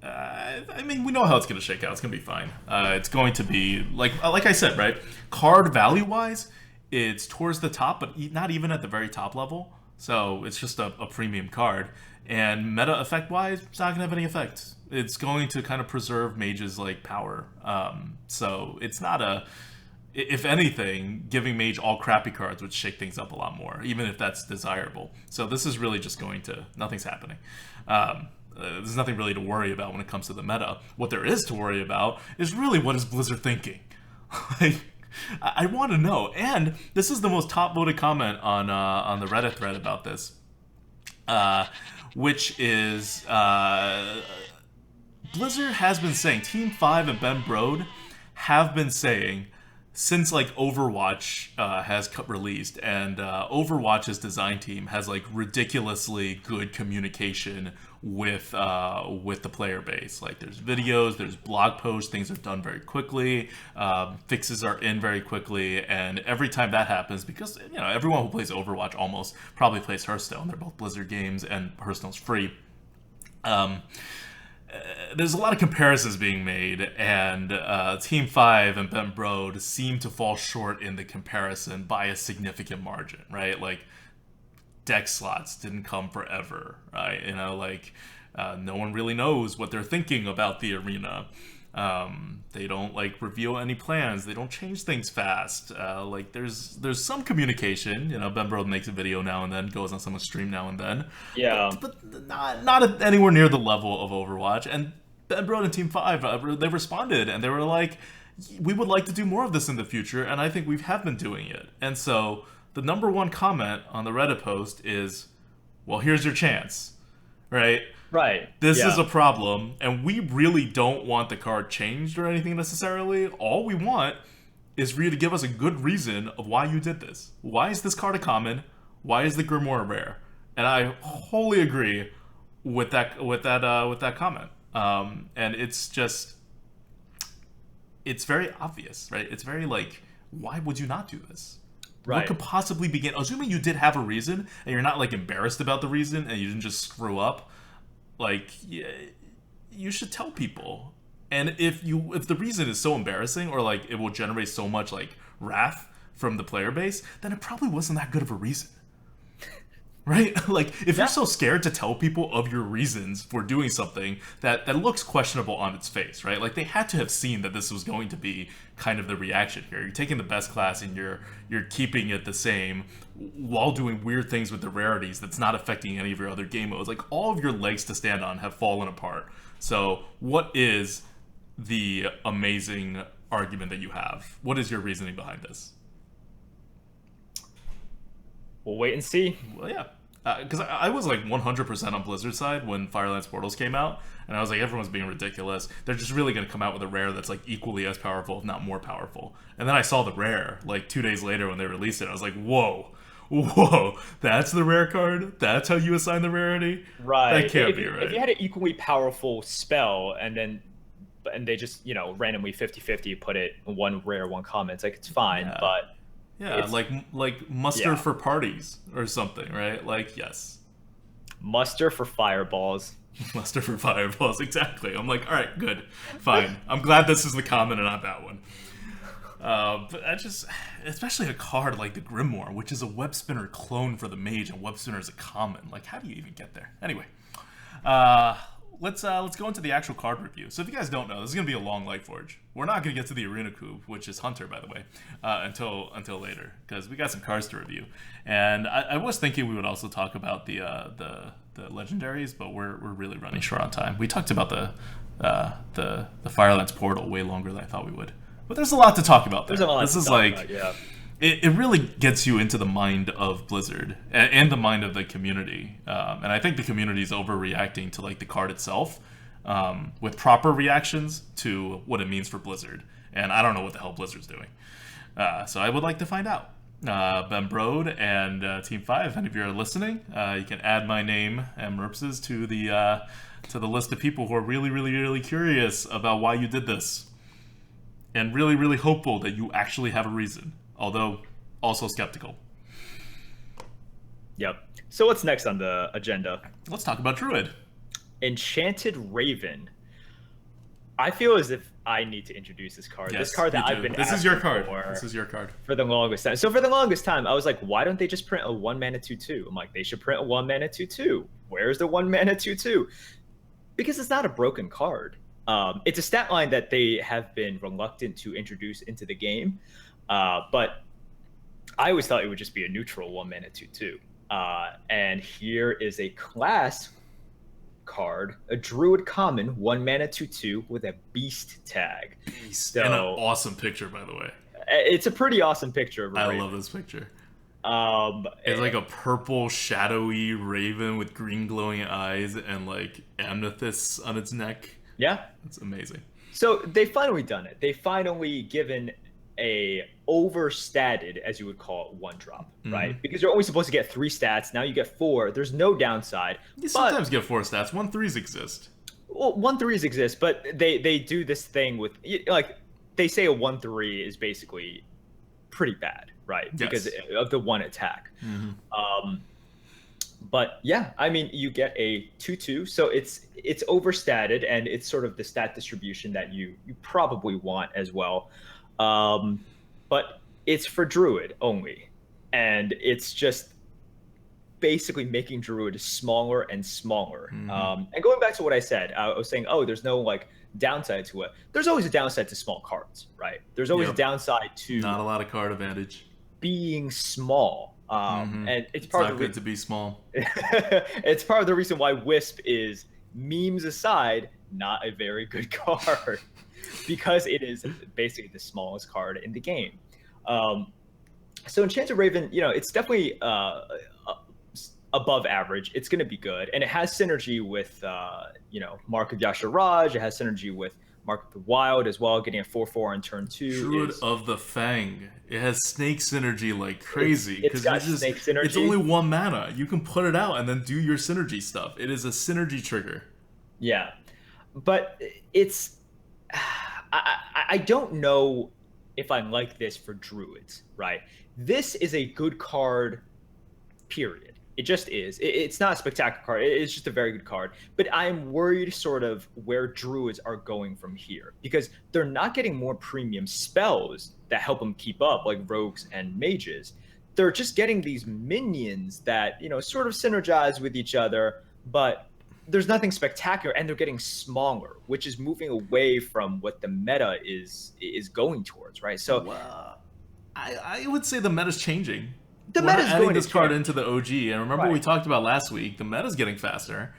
Speaker 1: I mean, we know how it's going to shake out. It's going to be fine. It's going to be like I said, right? Card value wise, it's towards the top, but not even at the very top level. So it's just a premium card. And meta effect wise, it's not going to have any effect. It's going to kind of preserve mages like power. So it's not if anything, giving mage all crappy cards would shake things up a lot more, even if that's desirable. So this is really just nothing's happening. There's nothing really to worry about when it comes to the meta. What there is to worry about is really what is Blizzard thinking? I want to know. And this is the most top voted comment on the Reddit thread about this, which is Blizzard has been saying, Team 5 and Ben Brode have been saying, since like Overwatch has released, and Overwatch's design team has like ridiculously good communication with the player base. Like there's videos, there's blog posts, things are done very quickly, fixes are in very quickly, and every time that happens, because everyone who plays Overwatch almost probably plays Hearthstone. They're both Blizzard games, and Hearthstone's free. there's a lot of comparisons being made, and Team 5 and Ben Brode seem to fall short in the comparison by a significant margin, right? Like, deck slots didn't come forever, right? You know, like, no one really knows what they're thinking about the arena. They don't like reveal any plans. They don't change things fast. Like there's some communication. You know, Ben Brode makes a video now and then, goes on someone's stream now and then.
Speaker 2: Yeah,
Speaker 1: but not at anywhere near the level of Overwatch. And Ben Brode and Team 5, they responded and they were like, we would like to do more of this in the future, and I think we have been doing it. And so the number one comment on the Reddit post is, well, here's your chance, right?
Speaker 2: right.
Speaker 1: This
Speaker 2: yeah.
Speaker 1: is a problem, and we really don't want the card changed or anything necessarily. All we want is for you to give us a good reason of why you did this. Why is this card a common? Why is the Grimoire a rare? And I wholly agree with that comment. And it's just, it's very obvious, right? It's very like, why would you not do this?
Speaker 2: Right.
Speaker 1: What could possibly begin? Assuming you did have a reason, and you're not like embarrassed about the reason, and you didn't just screw up. Like, yeah, you should tell people. And if the reason is so embarrassing, or like it will generate so much like wrath from the player base, then it probably wasn't that good of a reason. Right? Like, if you're so scared to tell people of your reasons for doing something that looks questionable on its face, right? Like, they had to have seen that this was going to be kind of the reaction here. You're taking the best class and you're keeping it the same while doing weird things with the rarities that's not affecting any of your other game modes. Like, all of your legs to stand on have fallen apart. So, what is the amazing argument that you have? What is your reasoning behind this?
Speaker 2: We'll wait and see.
Speaker 1: Well, yeah. Because I was like 100% on Blizzard's side when Firelands Portals came out, and I was like, everyone's being ridiculous. They're just really going to come out with a rare that's like equally as powerful, if not more powerful. And then I saw the rare like 2 days later when they released it. I was like, whoa, that's the rare card? That's how you assign the rarity?
Speaker 2: Right.
Speaker 1: That can't be right.
Speaker 2: If you had an equally powerful spell and they just, randomly 50-50 put it one rare, one common, it's like, it's fine,
Speaker 1: Yeah.
Speaker 2: but...
Speaker 1: Yeah, like muster for parties or something, right? Like, yes.
Speaker 2: Muster for fireballs.
Speaker 1: Muster for fireballs, exactly. I'm like, all right, good, fine. I'm glad this is the common and not that one. But I just, especially a card like the Grimoire, which is a web spinner clone for the mage, and web spinner is a common. Like, how do you even get there? Anyway, let's go into the actual card review. So if you guys don't know, this is gonna be a long Lightforge. We're not gonna get to the Arena Coup, which is Hunter, by the way, until later, because we got some cards to review. And I was thinking we would also talk about the legendaries, but we're really running short on time. We talked about the Firelands Portal way longer than I thought we would, but there's a lot to talk about there. This is like. About, yeah. It really gets you into the mind of Blizzard and the mind of the community. And I think the community is overreacting to like the card itself with proper reactions to what it means for Blizzard. And I don't know what the hell Blizzard's doing. So I would like to find out. Ben Brode and Team 5, and if you're listening, you can add my name and Merps's to the list of people who are really, really, really curious about why you did this. And really, really hopeful that you actually have a reason. Although, also skeptical.
Speaker 2: Yep. So what's next on the agenda?
Speaker 1: Let's talk about Druid.
Speaker 2: Enchanted Raven. I feel as if I need to introduce this card.
Speaker 1: Yes,
Speaker 2: this card that I've been
Speaker 1: This is your card. This is your card.
Speaker 2: For the longest time. So for the longest time, I was like, why don't they just print a 1-mana 2/2? I'm like, they should print a 1-mana 2/2. Where's the 1-mana 2/2? Because it's not a broken card. It's a stat line that they have been reluctant to introduce into the game. But I always thought it would just be a neutral 1-mana 2/2. And here is a class card, a Druid common, 1-mana 2/2 with a beast tag.
Speaker 1: Beast. So, and an awesome picture, by the way.
Speaker 2: It's a pretty awesome picture of a raven.
Speaker 1: I love this picture. It's like a purple, shadowy raven with green glowing eyes and like amethysts on its neck.
Speaker 2: Yeah.
Speaker 1: It's amazing.
Speaker 2: So they finally done it. They finally given a overstated, as you would call it, 1-drop, right? Because you're only supposed to get 3 stats. Now you get 4. There's no downside.
Speaker 1: You sometimes get 4 stats. 1/3s exist.
Speaker 2: Well, 1/3s exist, but they do this thing with, like, they say a 1/3 is basically pretty bad, right?
Speaker 1: Yes.
Speaker 2: Because of the 1 attack. But yeah, I mean, you get a 2/2, so it's overstated, and it's sort of the stat distribution that you probably want as well. Um, but it's for Druid only, and it's just basically making Druid smaller and smaller.
Speaker 1: Hmm.
Speaker 2: And going back to what I said, I was saying, oh, there's no like downside to it. There's always a downside to small cards, right? There's always a
Speaker 1: Yep.
Speaker 2: downside to
Speaker 1: Not a lot of card advantage.
Speaker 2: being small.
Speaker 1: Hmm.
Speaker 2: And it's
Speaker 1: It's
Speaker 2: part
Speaker 1: not
Speaker 2: of the
Speaker 1: good to be small.
Speaker 2: it's part of the reason why Wisp is, memes aside, not a very good card because it is basically the smallest card in the game. Um, so Enchanted Raven, it's definitely above average. It's going to be good, and it has synergy with Mark of Yasharaj. It has synergy with Mark of the Wild as well. Getting a 4/4 on turn 2
Speaker 1: Druid
Speaker 2: is
Speaker 1: of the Fang. It has snake synergy like crazy
Speaker 2: it's
Speaker 1: because
Speaker 2: got snake synergy.
Speaker 1: it's only 1 mana. You can put it out and then do your synergy stuff. It is a synergy trigger.
Speaker 2: Yeah, but it's I don't know if I like this for Druids, right? This is a good card, period. It just is. It's not a spectacular card. It's just a very good card. But I'm worried sort of where Druids are going from here because they're not getting more premium spells that help them keep up, like rogues and mages. They're just getting these minions that, sort of synergize with each other, but there's nothing spectacular, and they're getting smaller, which is moving away from what the meta is going towards, right? So
Speaker 1: Well, I would say the meta's changing.
Speaker 2: the
Speaker 1: We're
Speaker 2: meta
Speaker 1: not
Speaker 2: is
Speaker 1: adding
Speaker 2: going
Speaker 1: this
Speaker 2: to
Speaker 1: card
Speaker 2: change.
Speaker 1: into the OG, and remember we
Speaker 2: Right.
Speaker 1: talked about last week. The meta's getting faster.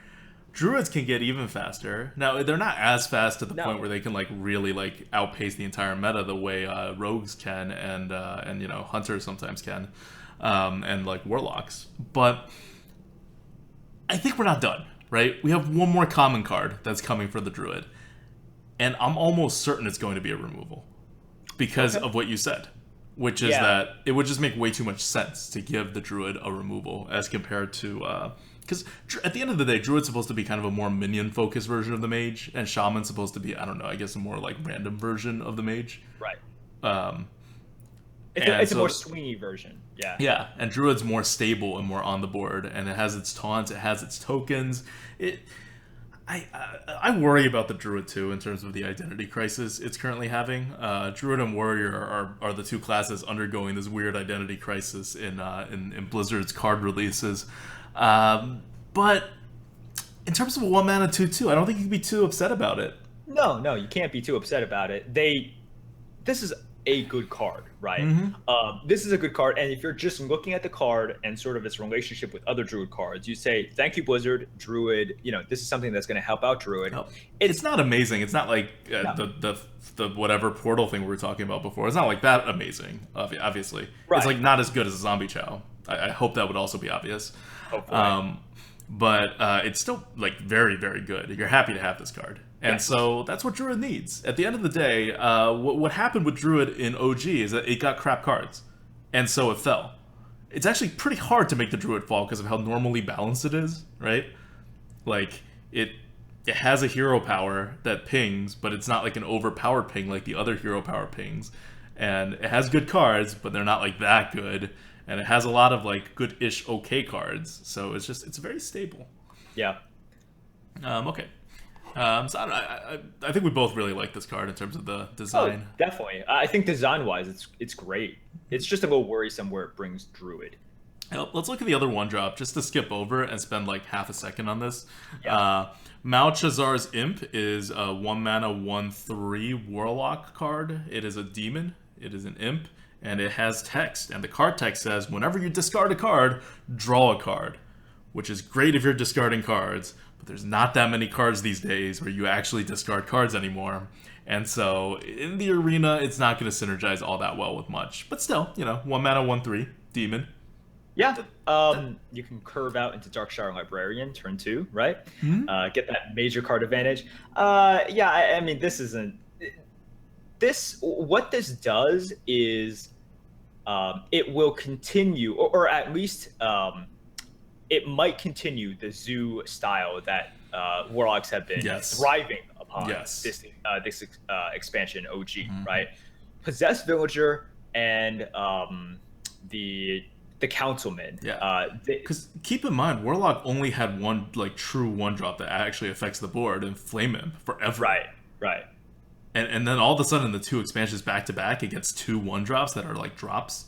Speaker 1: Druids can get even faster. Now they're not as fast to the
Speaker 2: No.
Speaker 1: point where they can like really like outpace the entire meta the way rogues can and hunters sometimes can, and like warlocks. But I think we're not done. Right? We have one more common card that's coming for the druid, and I'm almost certain it's going to be a removal because of what you said, which is
Speaker 2: Yeah.
Speaker 1: that it would just make way too much sense to give the druid a removal as compared to because at the end of the day, druid's supposed to be kind of a more minion focused version of the mage, and shaman's supposed to be, I don't know, I guess a more like random version of the mage.
Speaker 2: Right.
Speaker 1: Um,
Speaker 2: It's a more swingy version. Yeah.
Speaker 1: yeah, and Druid's more stable and more on the board, and it has its taunts, it has its tokens. I worry about the Druid too in terms of the identity crisis it's currently having. Druid and Warrior are the two classes undergoing this weird identity crisis in Blizzard's card releases. But in terms of a 1 mana 2/2, I don't think you can be too upset about it.
Speaker 2: No, you can't be too upset about it. This is a good card, right? This is a good card, and if you're just looking at the card and sort of its relationship with other Druid cards, you say, "Thank you, Blizzard, Druid. This is something that's going to help out Druid."
Speaker 1: No, it's not amazing. It's not like
Speaker 2: No.
Speaker 1: the whatever portal thing we were talking about before. It's not like that amazing, obviously.
Speaker 2: Right.
Speaker 1: It's like not as good as a zombie chow. I hope that would also be obvious.
Speaker 2: Hopefully.
Speaker 1: But it's still like very, very good. You're happy to have this card. And
Speaker 2: Yes.
Speaker 1: so that's what Druid needs. At the end of the day, what happened with Druid in OG is that it got crap cards. And so it fell. It's actually pretty hard to make the Druid fall because of how normally balanced it is, right? Like, it has a hero power that pings, but it's not like an overpowered ping like the other hero power pings. And it has good cards, but they're not like that good. And it has a lot of like good-ish okay cards. So it's very stable.
Speaker 2: Yeah.
Speaker 1: Okay. So I think we both really like this card in terms of the design.
Speaker 2: Oh, definitely. I think design-wise, it's great. It's just a little worrisome where it brings Druid.
Speaker 1: Let's look at the other one drop just to skip over and spend like half a second on this.
Speaker 2: Yeah.
Speaker 1: Malchazar's Imp is a 1 mana 1/3 warlock card. It is a demon. It is an imp, and it has text. And the card text says, whenever you discard a card, draw a card, which is great if you're discarding cards. But there's not that many cards these days where you actually discard cards anymore. And so in the arena, it's not going to synergize all that well with much. But still, 1 mana 1/3 demon.
Speaker 2: Yeah. You can curve out into Darkshire Librarian, turn 2, right? Get that major card advantage. I mean, this isn't... What this does is it will continue, or at least it might continue the zoo style that Warlocks have been thriving upon this expansion OG, right? Possessed Villager and the the councilman.
Speaker 1: Yeah. Because keep in mind, Warlock only had one like true one drop that actually affects the board, and Flame Imp forever.
Speaker 2: Right, right.
Speaker 1: And then all of a sudden, the 2 expansions back to back, it gets 2 1-drops that are like drops.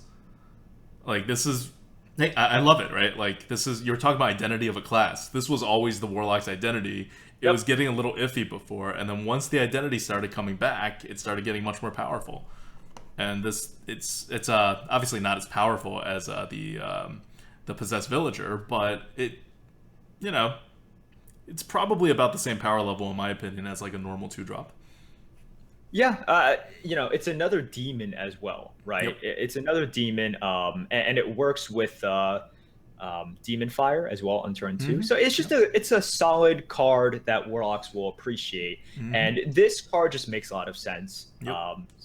Speaker 1: Like, this is. Hey, I love it, right? Like, this is. You're talking about identity of a class. This was always the Warlock's identity. It was getting a little iffy before, and then once the identity started coming back, it started getting much more powerful. And it's obviously not as powerful as the Possessed Villager, but it's probably about the same power level in my opinion as like a normal 2-drop.
Speaker 2: Yeah, it's another demon as well, right?
Speaker 1: Yep.
Speaker 2: It's another demon, and it works with Demon Fire as well on turn 2. So it's just it's a solid card that Warlocks will appreciate, and this card just makes a lot of sense.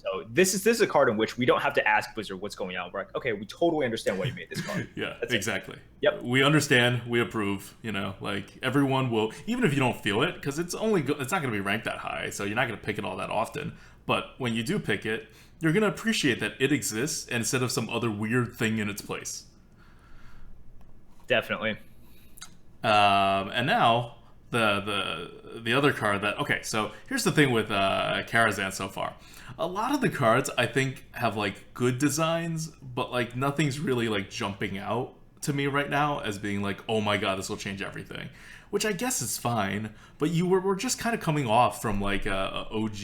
Speaker 2: So this is a card in which we don't have to ask Blizzard what's going on. We're like, okay, we totally understand why you made this card.
Speaker 1: Yeah,
Speaker 2: That's
Speaker 1: exactly.
Speaker 2: It. Yep,
Speaker 1: we understand, we approve. Like everyone will, even if you don't feel it, because it's not going to be ranked that high, so you're not going to pick it all that often. But when you do pick it, you're going to appreciate that it exists instead of some other weird thing in its place.
Speaker 2: Definitely.
Speaker 1: And now the other card that so here's the thing with Karazhan so far. A lot of the cards I think have like good designs, but like nothing's really like jumping out to me right now as being like, oh my god, this will change everything. Which I guess is fine, but we're just kind of coming off from like a OG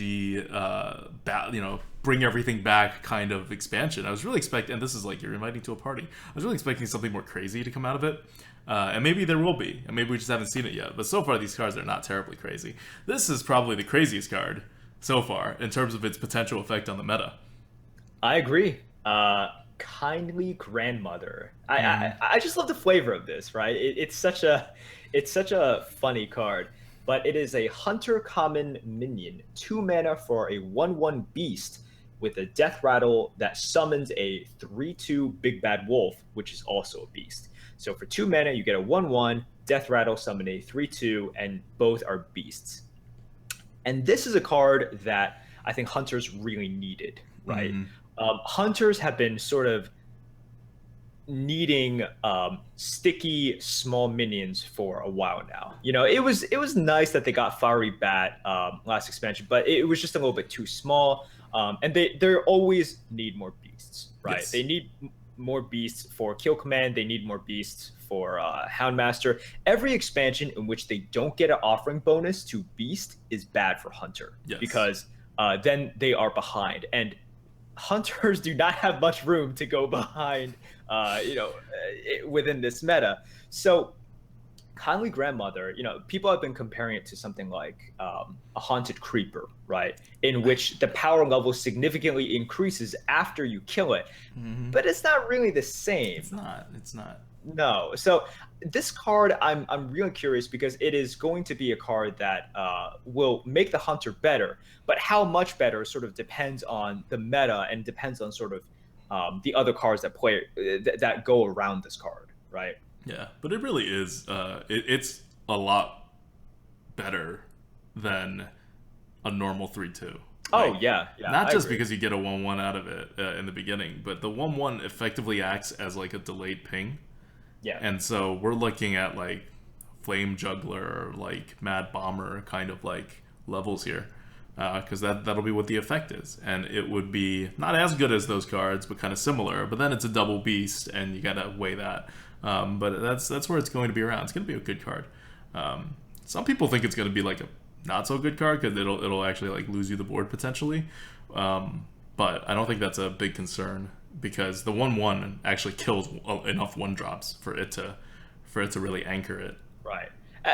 Speaker 1: bring everything back kind of expansion. I was really expecting, and this is like you're inviting to a party. I was really expecting something more crazy to come out of it. And maybe there will be, and maybe we just haven't seen it yet. But so far, these cards are not terribly crazy. This is probably the craziest card so far in terms of its potential effect on the meta.
Speaker 2: I agree. Kindly Grandmother. I just love the flavor of this, right? It's such a funny card. But it is a Hunter common minion, 2 mana for a 1/1 beast with a death rattle that summons a 3/2 big bad wolf, which is also a beast. So for 2 mana, you get a 1/1 death rattle, summon a 3/2, and both are beasts. And this is a card that I think Hunters really needed, right? Hunters have been sort of needing sticky small minions for a while now. It was nice that they got Fiery Bat last expansion, but it was just a little bit too small. And they always need more beasts, right?
Speaker 1: Yes.
Speaker 2: They need more beasts for Kill Command. They need more beasts for Houndmaster. Every expansion in which they don't get an offering bonus to Beast is bad for Hunter, because then they are behind. And Hunters do not have much room to go behind, within this meta. So Kindly Grandmother, people have been comparing it to something like a Haunted Creeper, right? In which the power level significantly increases after you kill it. But it's not really the same.
Speaker 1: It's not.
Speaker 2: No. So this card, I'm really curious, because it is going to be a card that will make the Hunter better. But how much better sort of depends on the meta and depends on sort of the other cards that go around this card, right?
Speaker 1: Yeah, but it really is. It's a lot better than a normal 3/2.
Speaker 2: Oh, yeah.
Speaker 1: Not just because you get a 1/1 out of it in the beginning, but the 1/1 effectively acts as like a delayed ping.
Speaker 2: Yeah.
Speaker 1: And so we're looking at like Flame Juggler, like Mad Bomber kind of like levels here. Because that'll be what the effect is. And it would be not as good as those cards, but kind of similar. But then it's a double beast, and you gotta weigh that. But that's where it's going to be around. It's going to be a good card. Some people think it's going to be like a not so good card because it'll actually like lose you the board potentially. But I don't think that's a big concern, because the 1/1 actually kills enough 1-drops for it to really anchor it.
Speaker 2: Right.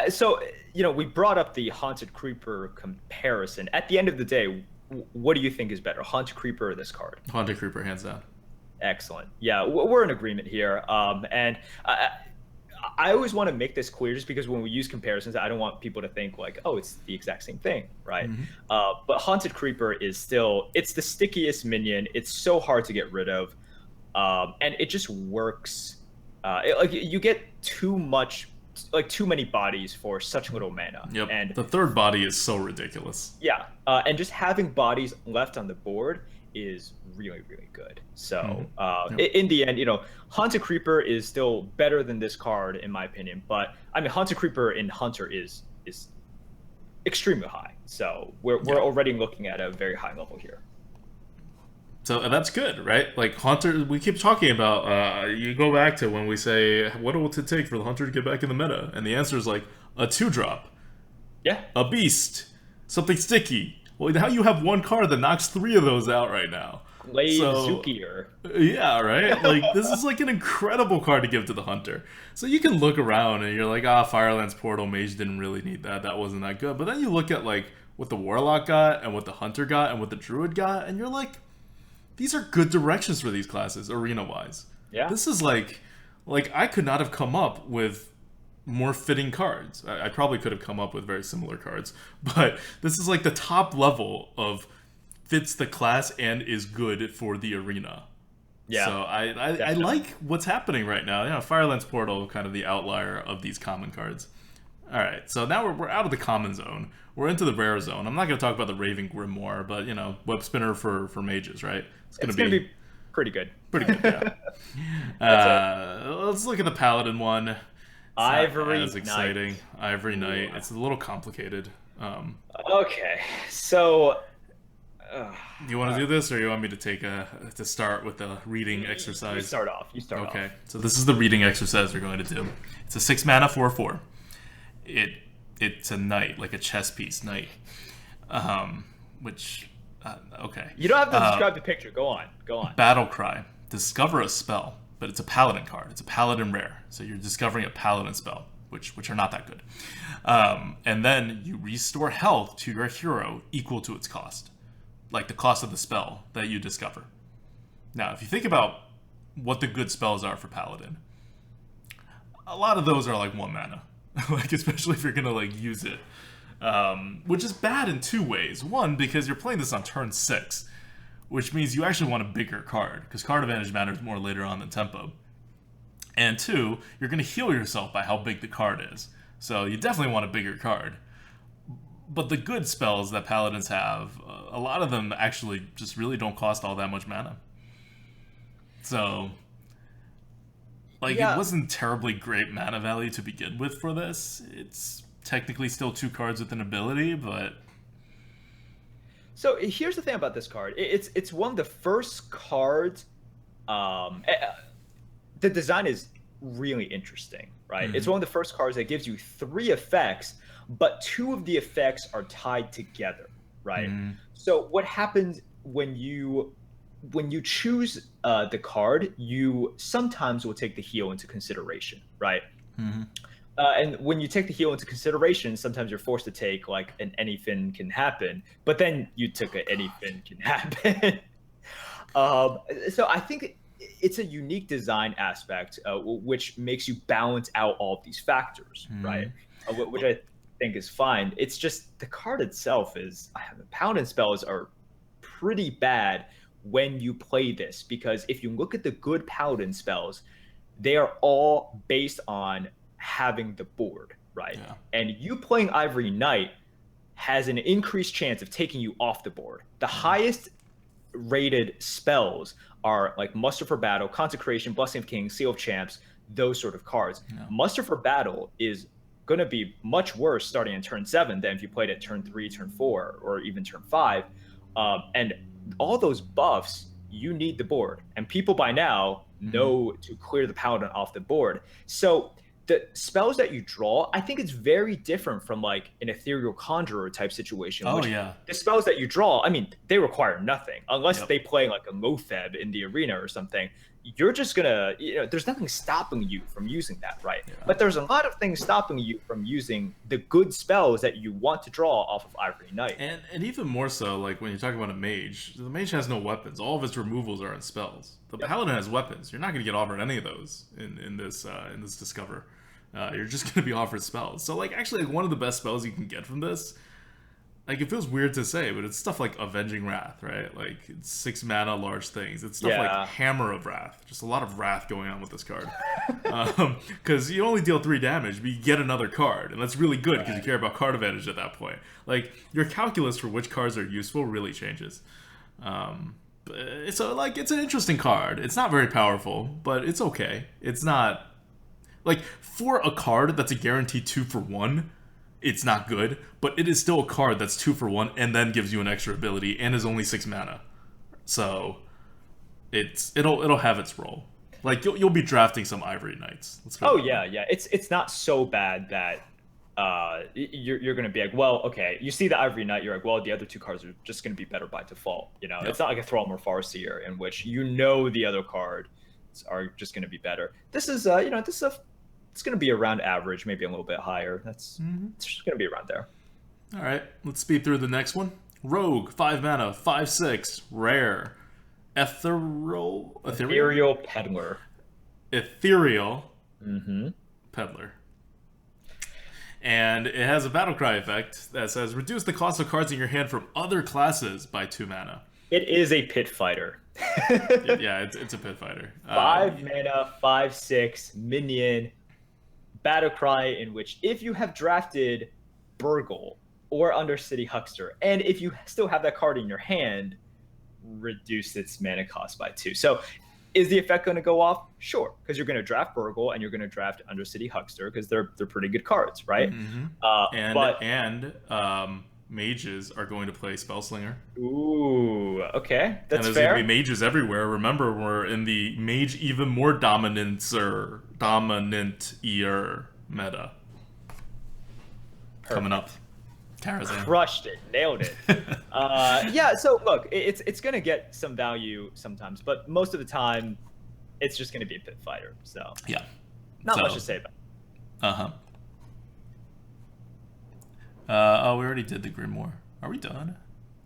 Speaker 2: So we brought up the Haunted Creeper comparison. At the end of the day, what do you think is better, Haunted Creeper or this card?
Speaker 1: Haunted Creeper, hands down.
Speaker 2: Excellent. Yeah, we're in agreement here. And I always want to make this clear, just because when we use comparisons, I don't want people to think like, oh, it's the exact same thing, right? But Haunted Creeper is it's the stickiest minion. It's so hard to get rid of. And it just works. You get too many bodies for such little mana.
Speaker 1: Yep.
Speaker 2: And
Speaker 1: the third body is so ridiculous.
Speaker 2: Yeah. And just having bodies left on the board is really, really good. So
Speaker 1: Yep.
Speaker 2: in the end, Haunted Creeper is still better than this card in my opinion. But I mean, Haunted Creeper in Hunter is extremely high. So we're already looking at a very high level here.
Speaker 1: So that's good, right? Like Hunter, we keep talking about. You go back to when we say, "What will it take for the Hunter to get back in the meta?" And the answer is like a 2-drop,
Speaker 2: Yeah.
Speaker 1: a beast, something sticky. Well, now you have one card that knocks 3 of those out right now.
Speaker 2: Glade Zukier.
Speaker 1: Yeah, right? Like, this is like an incredible card to give to the Hunter. So you can look around and you're like, Firelands Portal, Mage didn't really need that. That wasn't that good. But then you look at, like, what the Warlock got and what the Hunter got and what the Druid got, and you're like, these are good directions for these classes, arena-wise.
Speaker 2: Yeah.
Speaker 1: This is like I could not have come up with more fitting cards. I probably could have come up with very similar cards. But this is like the top level of fits the class and is good for the arena.
Speaker 2: Yeah.
Speaker 1: So I like what's happening right now. Firelands Portal, kind of the outlier of these common cards. All right, so now we're out of the common zone. We're into the rare zone. I'm not going to talk about the Raving Grimoire, but Web Spinner for mages, right? It's going to be
Speaker 2: pretty good.
Speaker 1: Pretty good, yeah. Let's look at the Paladin one. It's
Speaker 2: Ivory
Speaker 1: not as exciting.
Speaker 2: Knight.
Speaker 1: Ivory Knight. It's a little complicated.
Speaker 2: Okay, so.
Speaker 1: Do you want to do this, or you want me to to start with the reading exercise?
Speaker 2: You start off.
Speaker 1: Okay, so this is the reading exercise we're going to do. It's a 6-mana 4/4. It's a knight, like a chess piece knight. Okay.
Speaker 2: You don't have to describe the picture. Go on.
Speaker 1: Battle Cry. Discover a spell, but it's a paladin card. It's a paladin rare, so you're discovering a paladin spell, which are not that good. And then you restore health to your hero equal to its cost, like the cost of the spell that you discover. Now, if you think about what the good spells are for paladin, a lot of those are like 1 mana, like especially if you're gonna like use it, which is bad in 2 ways. One, because you're playing this on turn 6, which means you actually want a bigger card, because card advantage matters more later on than tempo. And 2, you're gonna heal yourself by how big the card is, so you definitely want a bigger card. But the good spells that paladins have, a lot of them actually just really don't cost all that much mana. So, it wasn't terribly great mana value to begin with for this. It's technically still 2 cards with an ability, but...
Speaker 2: So here's the thing about this card. It's one of the first cards... the design is really interesting, right? Mm-hmm. It's one of the first cards that gives you 3 effects, but 2 of the effects are tied together, right? Mm-hmm. So what happens when you choose the card, you sometimes will take the heal into consideration, right? Mm-hmm. And when you take the heal into consideration, sometimes you're forced to take like an anything can happen, but then you took an anything can happen. So I think it's a unique design aspect, which makes you balance out all of these factors, right? Which I think is fine. It's just the card itself is, Paladin spells are pretty bad when you play this, because if you look at the good Paladin spells, they are all based on having the board, right? Yeah. And you playing Ivory Knight has an increased chance of taking you off the board. The highest rated spells are like Muster for Battle, Consecration, Blessing of Kings, Seal of Champs, those sort of cards. Yeah. Muster for Battle is going to be much worse starting in turn 7 than if you played at turn 3, turn 4, or even turn 5. And all those buffs, you need the board. And people by now know to clear the Paladin off the board. So the spells that you draw, I think it's very different from like an Ethereal Conjurer type situation.
Speaker 1: Oh, yeah.
Speaker 2: The spells that you draw, I mean, they require nothing. Unless they play like a Lotheb in the arena or something. You're just gonna, there's nothing stopping you from using that, right? Yeah. But there's a lot of things stopping you from using the good spells that you want to draw off of Ivory Knight.
Speaker 1: And even more so, like when you're talking about a mage, the mage has no weapons. All of its removals are in spells. The Paladin has weapons. You're not going to get offered any of those in this Discover. You're just going to be offered spells. So actually one of the best spells you can get from this, it feels weird to say, but it's stuff like Avenging Wrath, right? It's 6 mana, large things. It's stuff like Hammer of Wrath. Just a lot of wrath going on with this card. Because you only deal 3 damage, but you get another card. And that's really good because you care about card advantage at that point. Your calculus for which cards are useful really changes. it's it's an interesting card. It's not very powerful, but it's okay. It's not like for a card that's a guaranteed 2-for-1. It's not good, but it is still a card that's 2-for-1 and then gives you an extra ability and is only 6 mana. So it'll have its role. Like you'll be drafting some Ivory Knights.
Speaker 2: Oh yeah, yeah. It's not so bad that you're gonna be like, well, okay. You see the Ivory Knight, you're like, well, the other two cards are just gonna be better by default. You know, it's not like a Thrall or Farseer in which the other cards are just gonna be better. This is it's gonna be around average, maybe a little bit higher. It's just gonna be around there.
Speaker 1: All right, let's speed through the next one. Rogue, 5 mana, 5/6, rare. Ethereal
Speaker 2: Peddler.
Speaker 1: Ethereal Peddler. And it has a battlecry effect that says reduce the cost of cards in your hand from other classes by 2 mana.
Speaker 2: It is a pit fighter.
Speaker 1: Yeah, it's a pit fighter.
Speaker 2: 5 mana, 5/6 minion battlecry in which if you have drafted Burgle or Undercity Huckster, and if you still have that card in your hand, reduce its mana cost by 2. So is the effect going to go off? Sure, because you're going to draft Burgle and you're going to draft Undercity Huckster because they're pretty good cards, right?
Speaker 1: Mages are going to play Spellslinger.
Speaker 2: Ooh, okay, that's fair.
Speaker 1: And there's going to be mages everywhere. Remember, we're in the mage even more dominant-ier meta. Coming up. Karazhan.
Speaker 2: Crushed it, nailed it. Yeah, so look, it's gonna get some value sometimes, but most of the time, it's just gonna be a pit fighter. So
Speaker 1: yeah,
Speaker 2: not much to say about it.
Speaker 1: Oh, we already did the Grimoire. Are we done?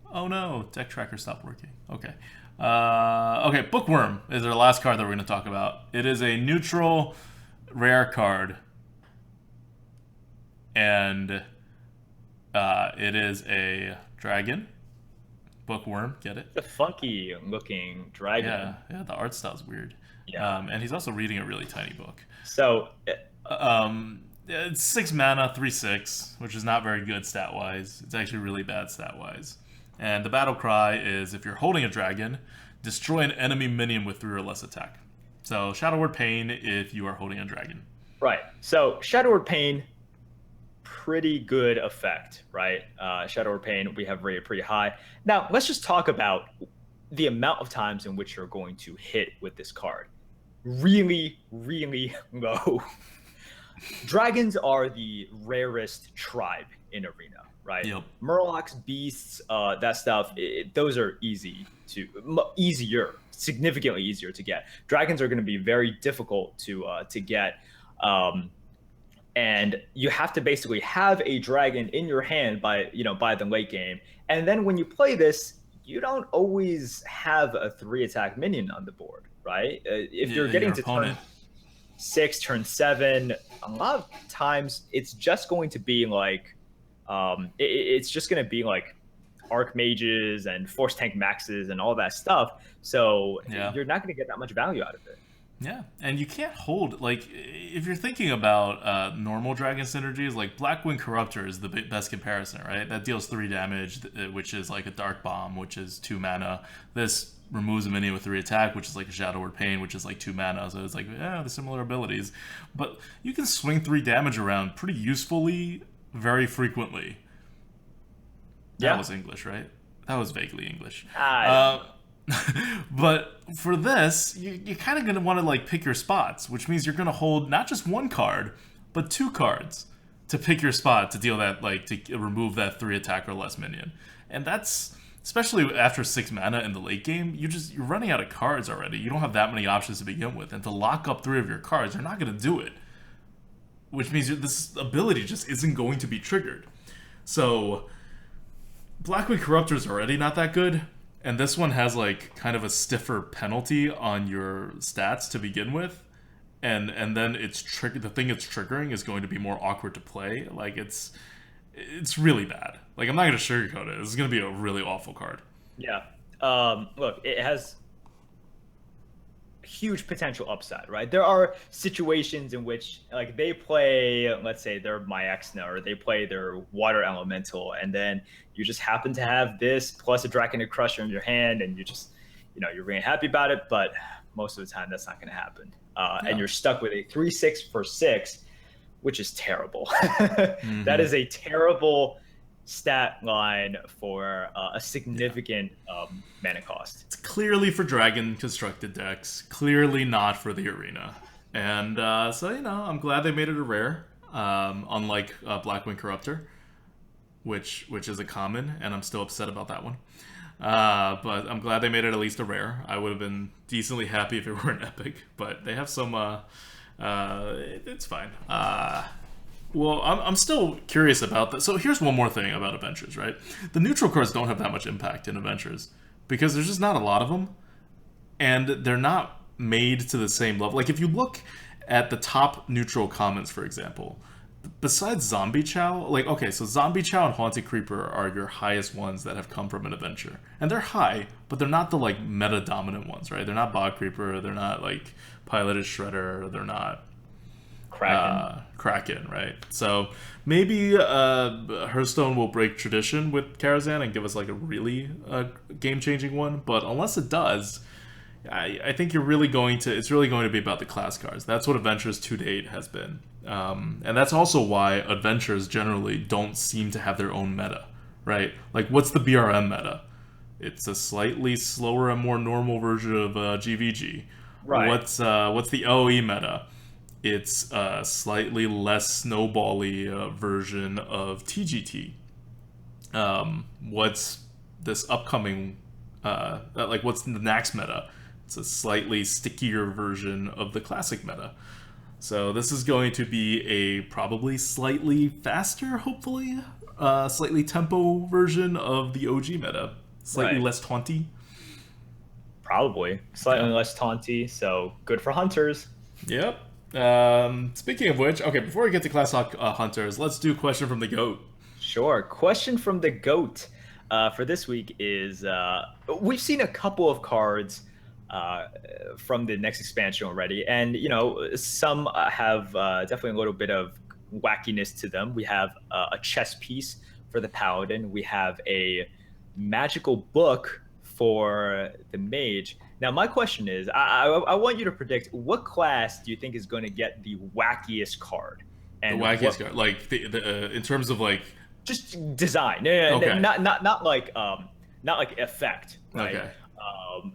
Speaker 1: Oh no, Deck Tracker stopped working. Okay. Okay, Bookworm is our last card that we're gonna talk about. It is a neutral rare card, and it is a dragon. Bookworm, get it?
Speaker 2: The funky looking dragon.
Speaker 1: Yeah, the art style's weird.
Speaker 2: Yeah.
Speaker 1: And he's also reading a really tiny book.
Speaker 2: So
Speaker 1: it's 6 mana, 3/6, which is not very good stat wise. It's actually really bad stat wise. And the battle cry is if you're holding a dragon, destroy an enemy minion with 3 or less attack. So Shadow Word Pain if you are holding a dragon.
Speaker 2: Right. So Shadow Word Pain, pretty good effect, right? Shadow Word Pain we have rated pretty high. Now let's just talk about the amount of times in which you're going to hit with this card. Really, really low. Dragons are the rarest tribe in Arena, right?
Speaker 1: Yep.
Speaker 2: Murlocs, beasts, that stuff, those are significantly easier to get. Dragons are going to be very difficult to get. And you have to basically have a dragon in your hand by the late game. And then when you play this, you don't always have a 3-attack minion on the board, right? If you're getting to turn 6, turn 7, a lot of times it's just going to be like Archmages and Force Tank Maxes and all that stuff. So you're not going to get that much value out of it.
Speaker 1: Yeah, and you can't hold, like, if you're thinking about normal dragon synergies, like Blackwing Corruptor is the best comparison, right? That deals 3 damage, which is like a Dark Bomb, which is 2 mana. This removes a minion with 3 attack, which is like a Shadow Word Pain, which is like 2 mana. So it's like, the similar abilities. But you can swing 3 damage around pretty usefully, very frequently. That was English, right? That was vaguely English. But for this, you're kind of going to want to like pick your spots, which means you're going to hold not just 1 card, but 2 cards to pick your spot to deal that, like, to remove that 3 attack or less minion. And that's, especially after 6 mana in the late game, you're running out of cards already. You don't have that many options to begin with. And to lock up 3 of your cards, you're not going to do it. Which means this ability just isn't going to be triggered. So Blackwing Corruptor is already not that good. And this one has like kind of a stiffer penalty on your stats to begin with, and then the thing it's triggering is going to be more awkward to play. Like it's really bad. Like I'm not gonna sugarcoat it. This is gonna be a really awful card.
Speaker 2: Yeah. Look, it has huge potential upside, right? There are situations in which like they play, let's say they're Myexna or they play their Water Elemental, and then you just happen to have this plus a Draconic Crusher in your hand, and you're really happy about it, but most of the time that's not going to happen.
Speaker 1: Yeah.
Speaker 2: And you're stuck with a 3/6 for 6, which is terrible. That
Speaker 1: Mm-hmm.
Speaker 2: is a terrible stat line for a significant mana cost.
Speaker 1: It's clearly for dragon constructed decks, clearly not for the arena. And so, I'm glad they made it a rare, unlike Blackwing Corruptor, which is a common, and I'm still upset about that one. But I'm glad they made it at least a rare. I would have been decently happy if it were an epic, but they have some. It's fine. Well, I'm still curious about that. So here's one more thing about Adventures, right? The neutral cards don't have that much impact in Adventures because there's just not a lot of them, and they're not made to the same level. Like if you look at the top neutral commons, for example, besides Zombie Chow, like, okay, so Zombie Chow and Haunted Creeper are your highest ones that have come from an adventure. And they're high, but they're not the, like, meta-dominant ones, right? They're not Bog Creeper, they're not, like, Piloted Shredder, they're not Kraken, right? So maybe Hearthstone will break tradition with Karazhan and give us, like, a really game-changing one, but unless it does, I think it's really going to be about the class cards. That's what Adventures 2 to 8 has been. And that's also why Adventures generally don't seem to have their own meta, right? Like, what's the BRM meta? It's a slightly slower and more normal version of GVG.
Speaker 2: Right.
Speaker 1: What's the OE meta? It's a slightly less snowbally version of TGT. What's this upcoming, what's the next meta? It's a slightly stickier version of the classic meta. So this is going to be a probably slightly faster, hopefully, slightly tempo version of the OG meta. Slightly less taunty.
Speaker 2: Probably. Slightly less taunty, so good for hunters.
Speaker 1: Yep. Speaking of which, okay, before we get to Class Talk Hunters, let's do question from the GOAT.
Speaker 2: Sure. Question from the GOAT for this week is, we've seen a couple of cards from the next expansion already, and some have definitely a little bit of wackiness to them. We have a chess piece for the paladin. We have a magical book for the mage. Now my question is, I want you to predict what class do you think is going to get the wackiest card? And
Speaker 1: the wackiest card, like the in terms of like
Speaker 2: just design,
Speaker 1: okay.
Speaker 2: not like effect, right?
Speaker 1: Okay.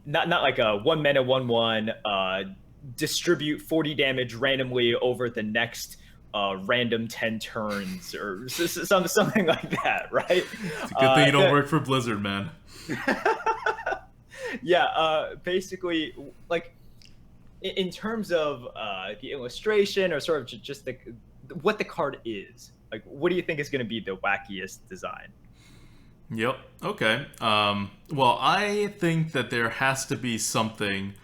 Speaker 2: Not like a 1 mana 1/1 distribute 40 damage randomly over the next random 10 turns or something like that, right?
Speaker 1: It's a good thing you don't work for Blizzard, man.
Speaker 2: Yeah, basically, like in terms of the illustration or sort of just what the card is, like, what do you think is going to be the wackiest design?
Speaker 1: Yep. Okay. Well, I think that there has to be something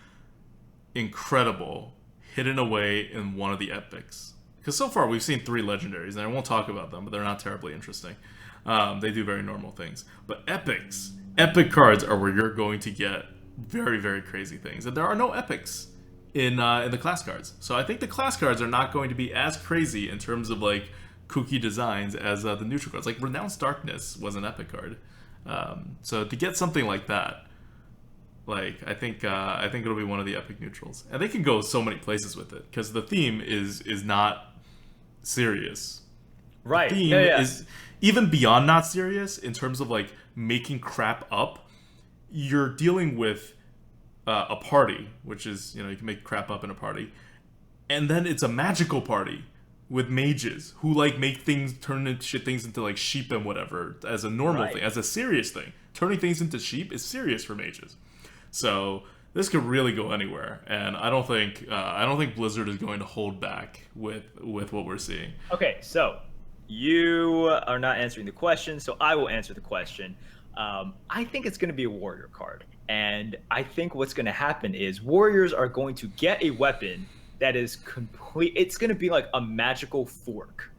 Speaker 1: incredible hidden away in one of the epics. Because so far we've seen 3 legendaries, and I won't talk about them, but they're not terribly interesting. They do very normal things. But epic cards are where you're going to get very, very crazy things. And there are no epics in the class cards. So I think the class cards are not going to be as crazy in terms of, like, kooky designs as the neutral cards. Like Renounced Darkness was an epic card, so to get something like that, like I think it'll be one of the epic neutrals, and they can go so many places with it because the theme is not serious.
Speaker 2: Right.
Speaker 1: The theme is even beyond not serious in terms of like making crap up. You're dealing with a party, which is you can make crap up in a party, and then it's a magical party with mages who like make things things into like sheep and whatever as a normal thing, as a serious thing. Turning things into sheep is serious for mages. So this could really go anywhere, and I don't think Blizzard is going to hold back with what we're seeing.
Speaker 2: Okay, so you are not answering the question, so I will answer the question. I think it's going to be a warrior card, and I think what's going to happen is warriors are going to get a weapon that is complete. It's going to be like a magical fork,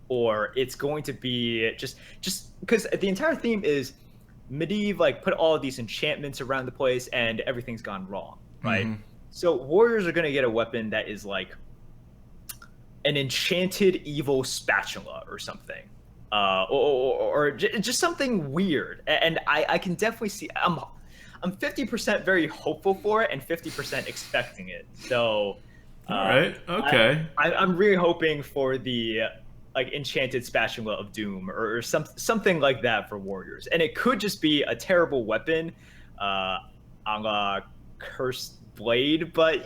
Speaker 2: or it's going to be just because the entire theme is Medivh like put all of these enchantments around the place and everything's gone wrong, right? Mm-hmm. So warriors are going to get a weapon that is like an enchanted evil spatula or something, or just something weird. And I can definitely see. I'm I'm 50% very hopeful for it and 50% expecting it. So,
Speaker 1: All right. Okay.
Speaker 2: I'm really hoping for the like enchanted spatula of doom or something like that for warriors, and it could just be a terrible weapon, a la cursed blade. But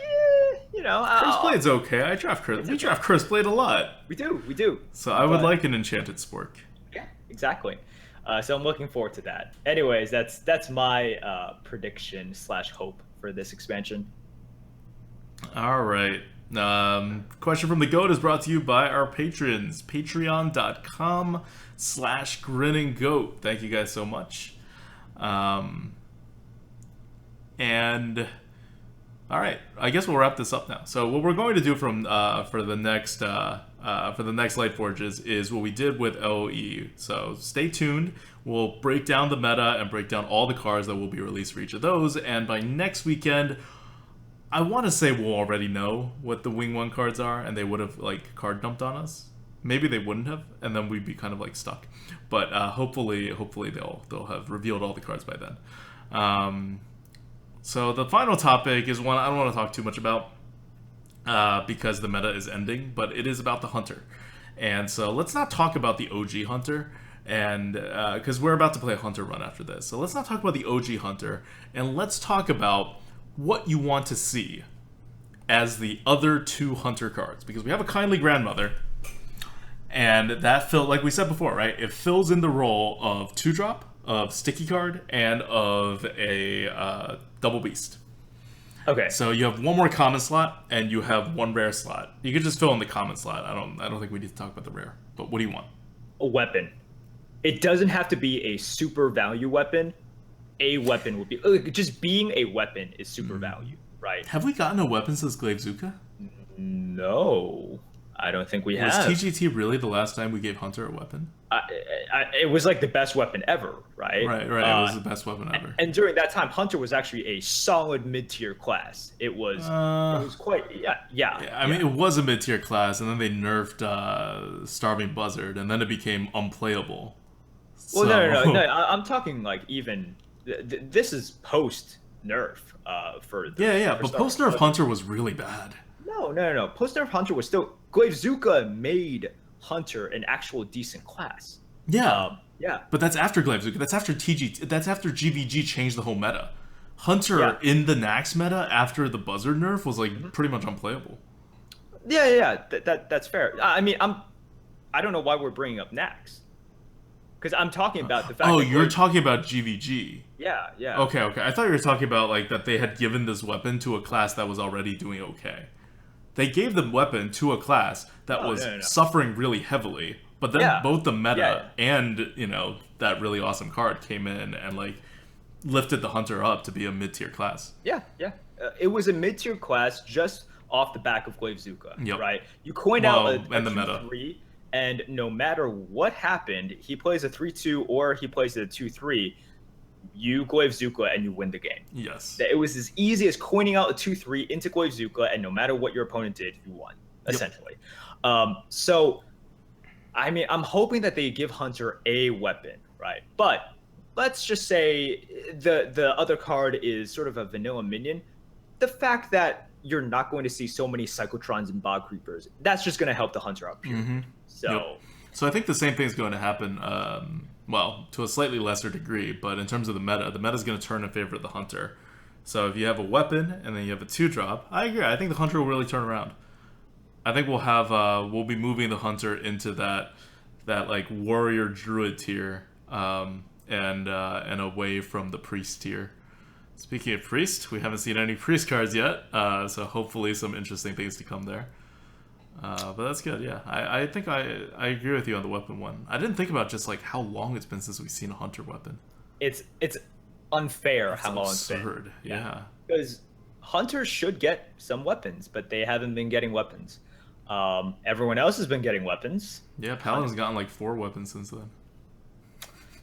Speaker 1: Cursed Blade's okay. I draft Curse. We draft Cursed Blade a lot.
Speaker 2: We do.
Speaker 1: So I would like an enchanted spork.
Speaker 2: Yeah, exactly. So I'm looking forward to that. Anyways, that's my prediction / hope for this expansion.
Speaker 1: All right. Question from the GOAT is brought to you by our patrons. Patreon.com/grinninggoat. Thank you guys so much. And all right, I guess we'll wrap this up now. So what we're going to do for the next Lightforge is what we did with LOE. So stay tuned. We'll break down the meta and break down all the cards that will be released for each of those. And by next weekend, I want to say we'll already know what the Wing 1 cards are, and they would have like card dumped on us. Maybe they wouldn't have, and then we'd be kind of like stuck. But hopefully they'll have revealed all the cards by then. So the final topic is one I don't want to talk too much about because the meta is ending, but it is about the Hunter. And so let's not talk about the OG Hunter, and because we're about to play a Hunter run after this. So let's not talk about the OG Hunter, and let's talk about what you want to see as the other two Hunter cards, because we have a Kindly Grandmother, and that like we said before, right? It fills in the role of 2-drop, of Sticky Card, and of a Double Beast.
Speaker 2: Okay.
Speaker 1: So you have one more common slot, and you have one rare slot. You could just fill in the common slot. I don't think we need to talk about the rare. But what do you want?
Speaker 2: A weapon. It doesn't have to be a super value weapon. A weapon would be just being a weapon is super value, right?
Speaker 1: Have we gotten a weapon since Glaivezooka?
Speaker 2: No, I don't think we have.
Speaker 1: Was TGT really the last time we gave Hunter a weapon?
Speaker 2: It was like the best weapon ever, right?
Speaker 1: Right. It was the best weapon ever.
Speaker 2: And during that time, Hunter was actually a solid mid-tier class. It was quite, yeah.
Speaker 1: I mean, it was a mid-tier class, and then they nerfed Starving Buzzard, and then it became unplayable.
Speaker 2: Well, no. I'm talking like even this is post nerf for
Speaker 1: but post nerf Hunter was really bad.
Speaker 2: No. Post nerf Hunter was still Glaivezooka made Hunter an actual decent class.
Speaker 1: Yeah.
Speaker 2: Yeah.
Speaker 1: But that's after Glaivezooka. That's after That's after GVG changed the whole meta. Hunter in the Nax meta after the Buzzard nerf was like pretty much unplayable.
Speaker 2: Yeah. That's fair. I mean, I don't know why we're bringing up Nax. Because I'm talking about the fact.
Speaker 1: Oh, you're talking about GVG.
Speaker 2: Yeah.
Speaker 1: Okay. I thought you were talking about like that they had given this weapon to a class that was already doing okay. They gave the weapon to a class that was suffering really heavily, but then both the meta and that really awesome card came in and like lifted the Hunter up to be a mid-tier class.
Speaker 2: Yeah. It was a mid-tier class just off the back of Glaivezooka, right? You coined out a
Speaker 1: and the
Speaker 2: 2/3, and no matter what happened, he plays a 3/2 or he plays a 2/3. You Glaivezooka and you win the game.
Speaker 1: Yes.
Speaker 2: It was as easy as coining out a 2/3 into Glaivezooka, and no matter what your opponent did, you won, essentially. So, I mean, I'm hoping that they give Hunter a weapon, right? But let's just say the other card is sort of a vanilla minion. The fact that you're not going to see so many Cyclotrons and Bog Creepers, that's just going to help the Hunter out, period.
Speaker 1: So I think the same thing is going to happen, well, to a slightly lesser degree, but in terms of the meta is going to turn in favor of the Hunter. So if you have a weapon and then you have a 2-drop, I agree. I think the Hunter will really turn around. I think we'll be moving the Hunter into that like warrior druid tier, and away from the priest tier. Speaking of priest, we haven't seen any priest cards yet, so hopefully some interesting things to come there. But that's good, yeah. I think I agree with you on the weapon one. I didn't think about just like how long it's been since we've seen a Hunter weapon.
Speaker 2: It's unfair how long it's been.
Speaker 1: Absurd, yeah.
Speaker 2: Because Hunters should get some weapons, but they haven't been getting weapons. Everyone else has been getting weapons.
Speaker 1: Yeah, Paladin's gotten like 4 weapons since then.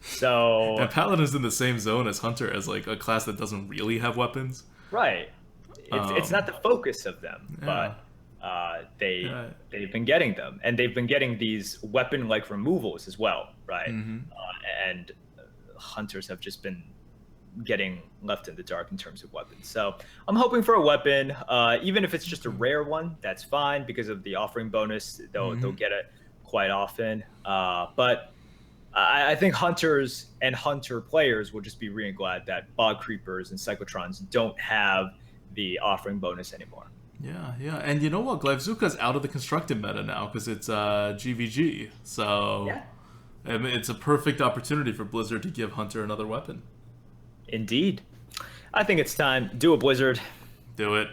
Speaker 2: So
Speaker 1: and Paladin's in the same zone as Hunter as like a class that doesn't really have weapons.
Speaker 2: Right. It's not the focus of them, but they've been getting them, and they've been getting these weapon-like removals as well, right? And Hunters have just been getting left in the dark in terms of weapons. So I'm hoping for a weapon, even if it's just a rare one, that's fine because of the offering bonus. They'll get it quite often. But I think hunters and hunter players will just be really glad that bog creepers and cyclotrons don't have the offering bonus anymore.
Speaker 1: Yeah. And you know what? Glaivezooka's out of the constructed meta now because it's GVG. So
Speaker 2: Yeah.
Speaker 1: I mean, it's a perfect opportunity for Blizzard to give Hunter another weapon.
Speaker 2: Indeed. I think it's time. Do it, Blizzard.
Speaker 1: Do it.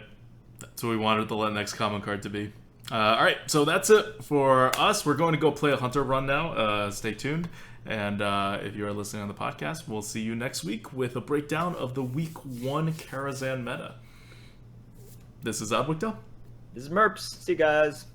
Speaker 1: That's what we wanted the next common card to be. All right, so that's it for us. We're going to go play a Hunter run now. Stay tuned. And if you are listening on the podcast, we'll see you next week with a breakdown of the Week 1 Karazhan meta. This is ADWCTA.
Speaker 2: This is Merps. See you guys.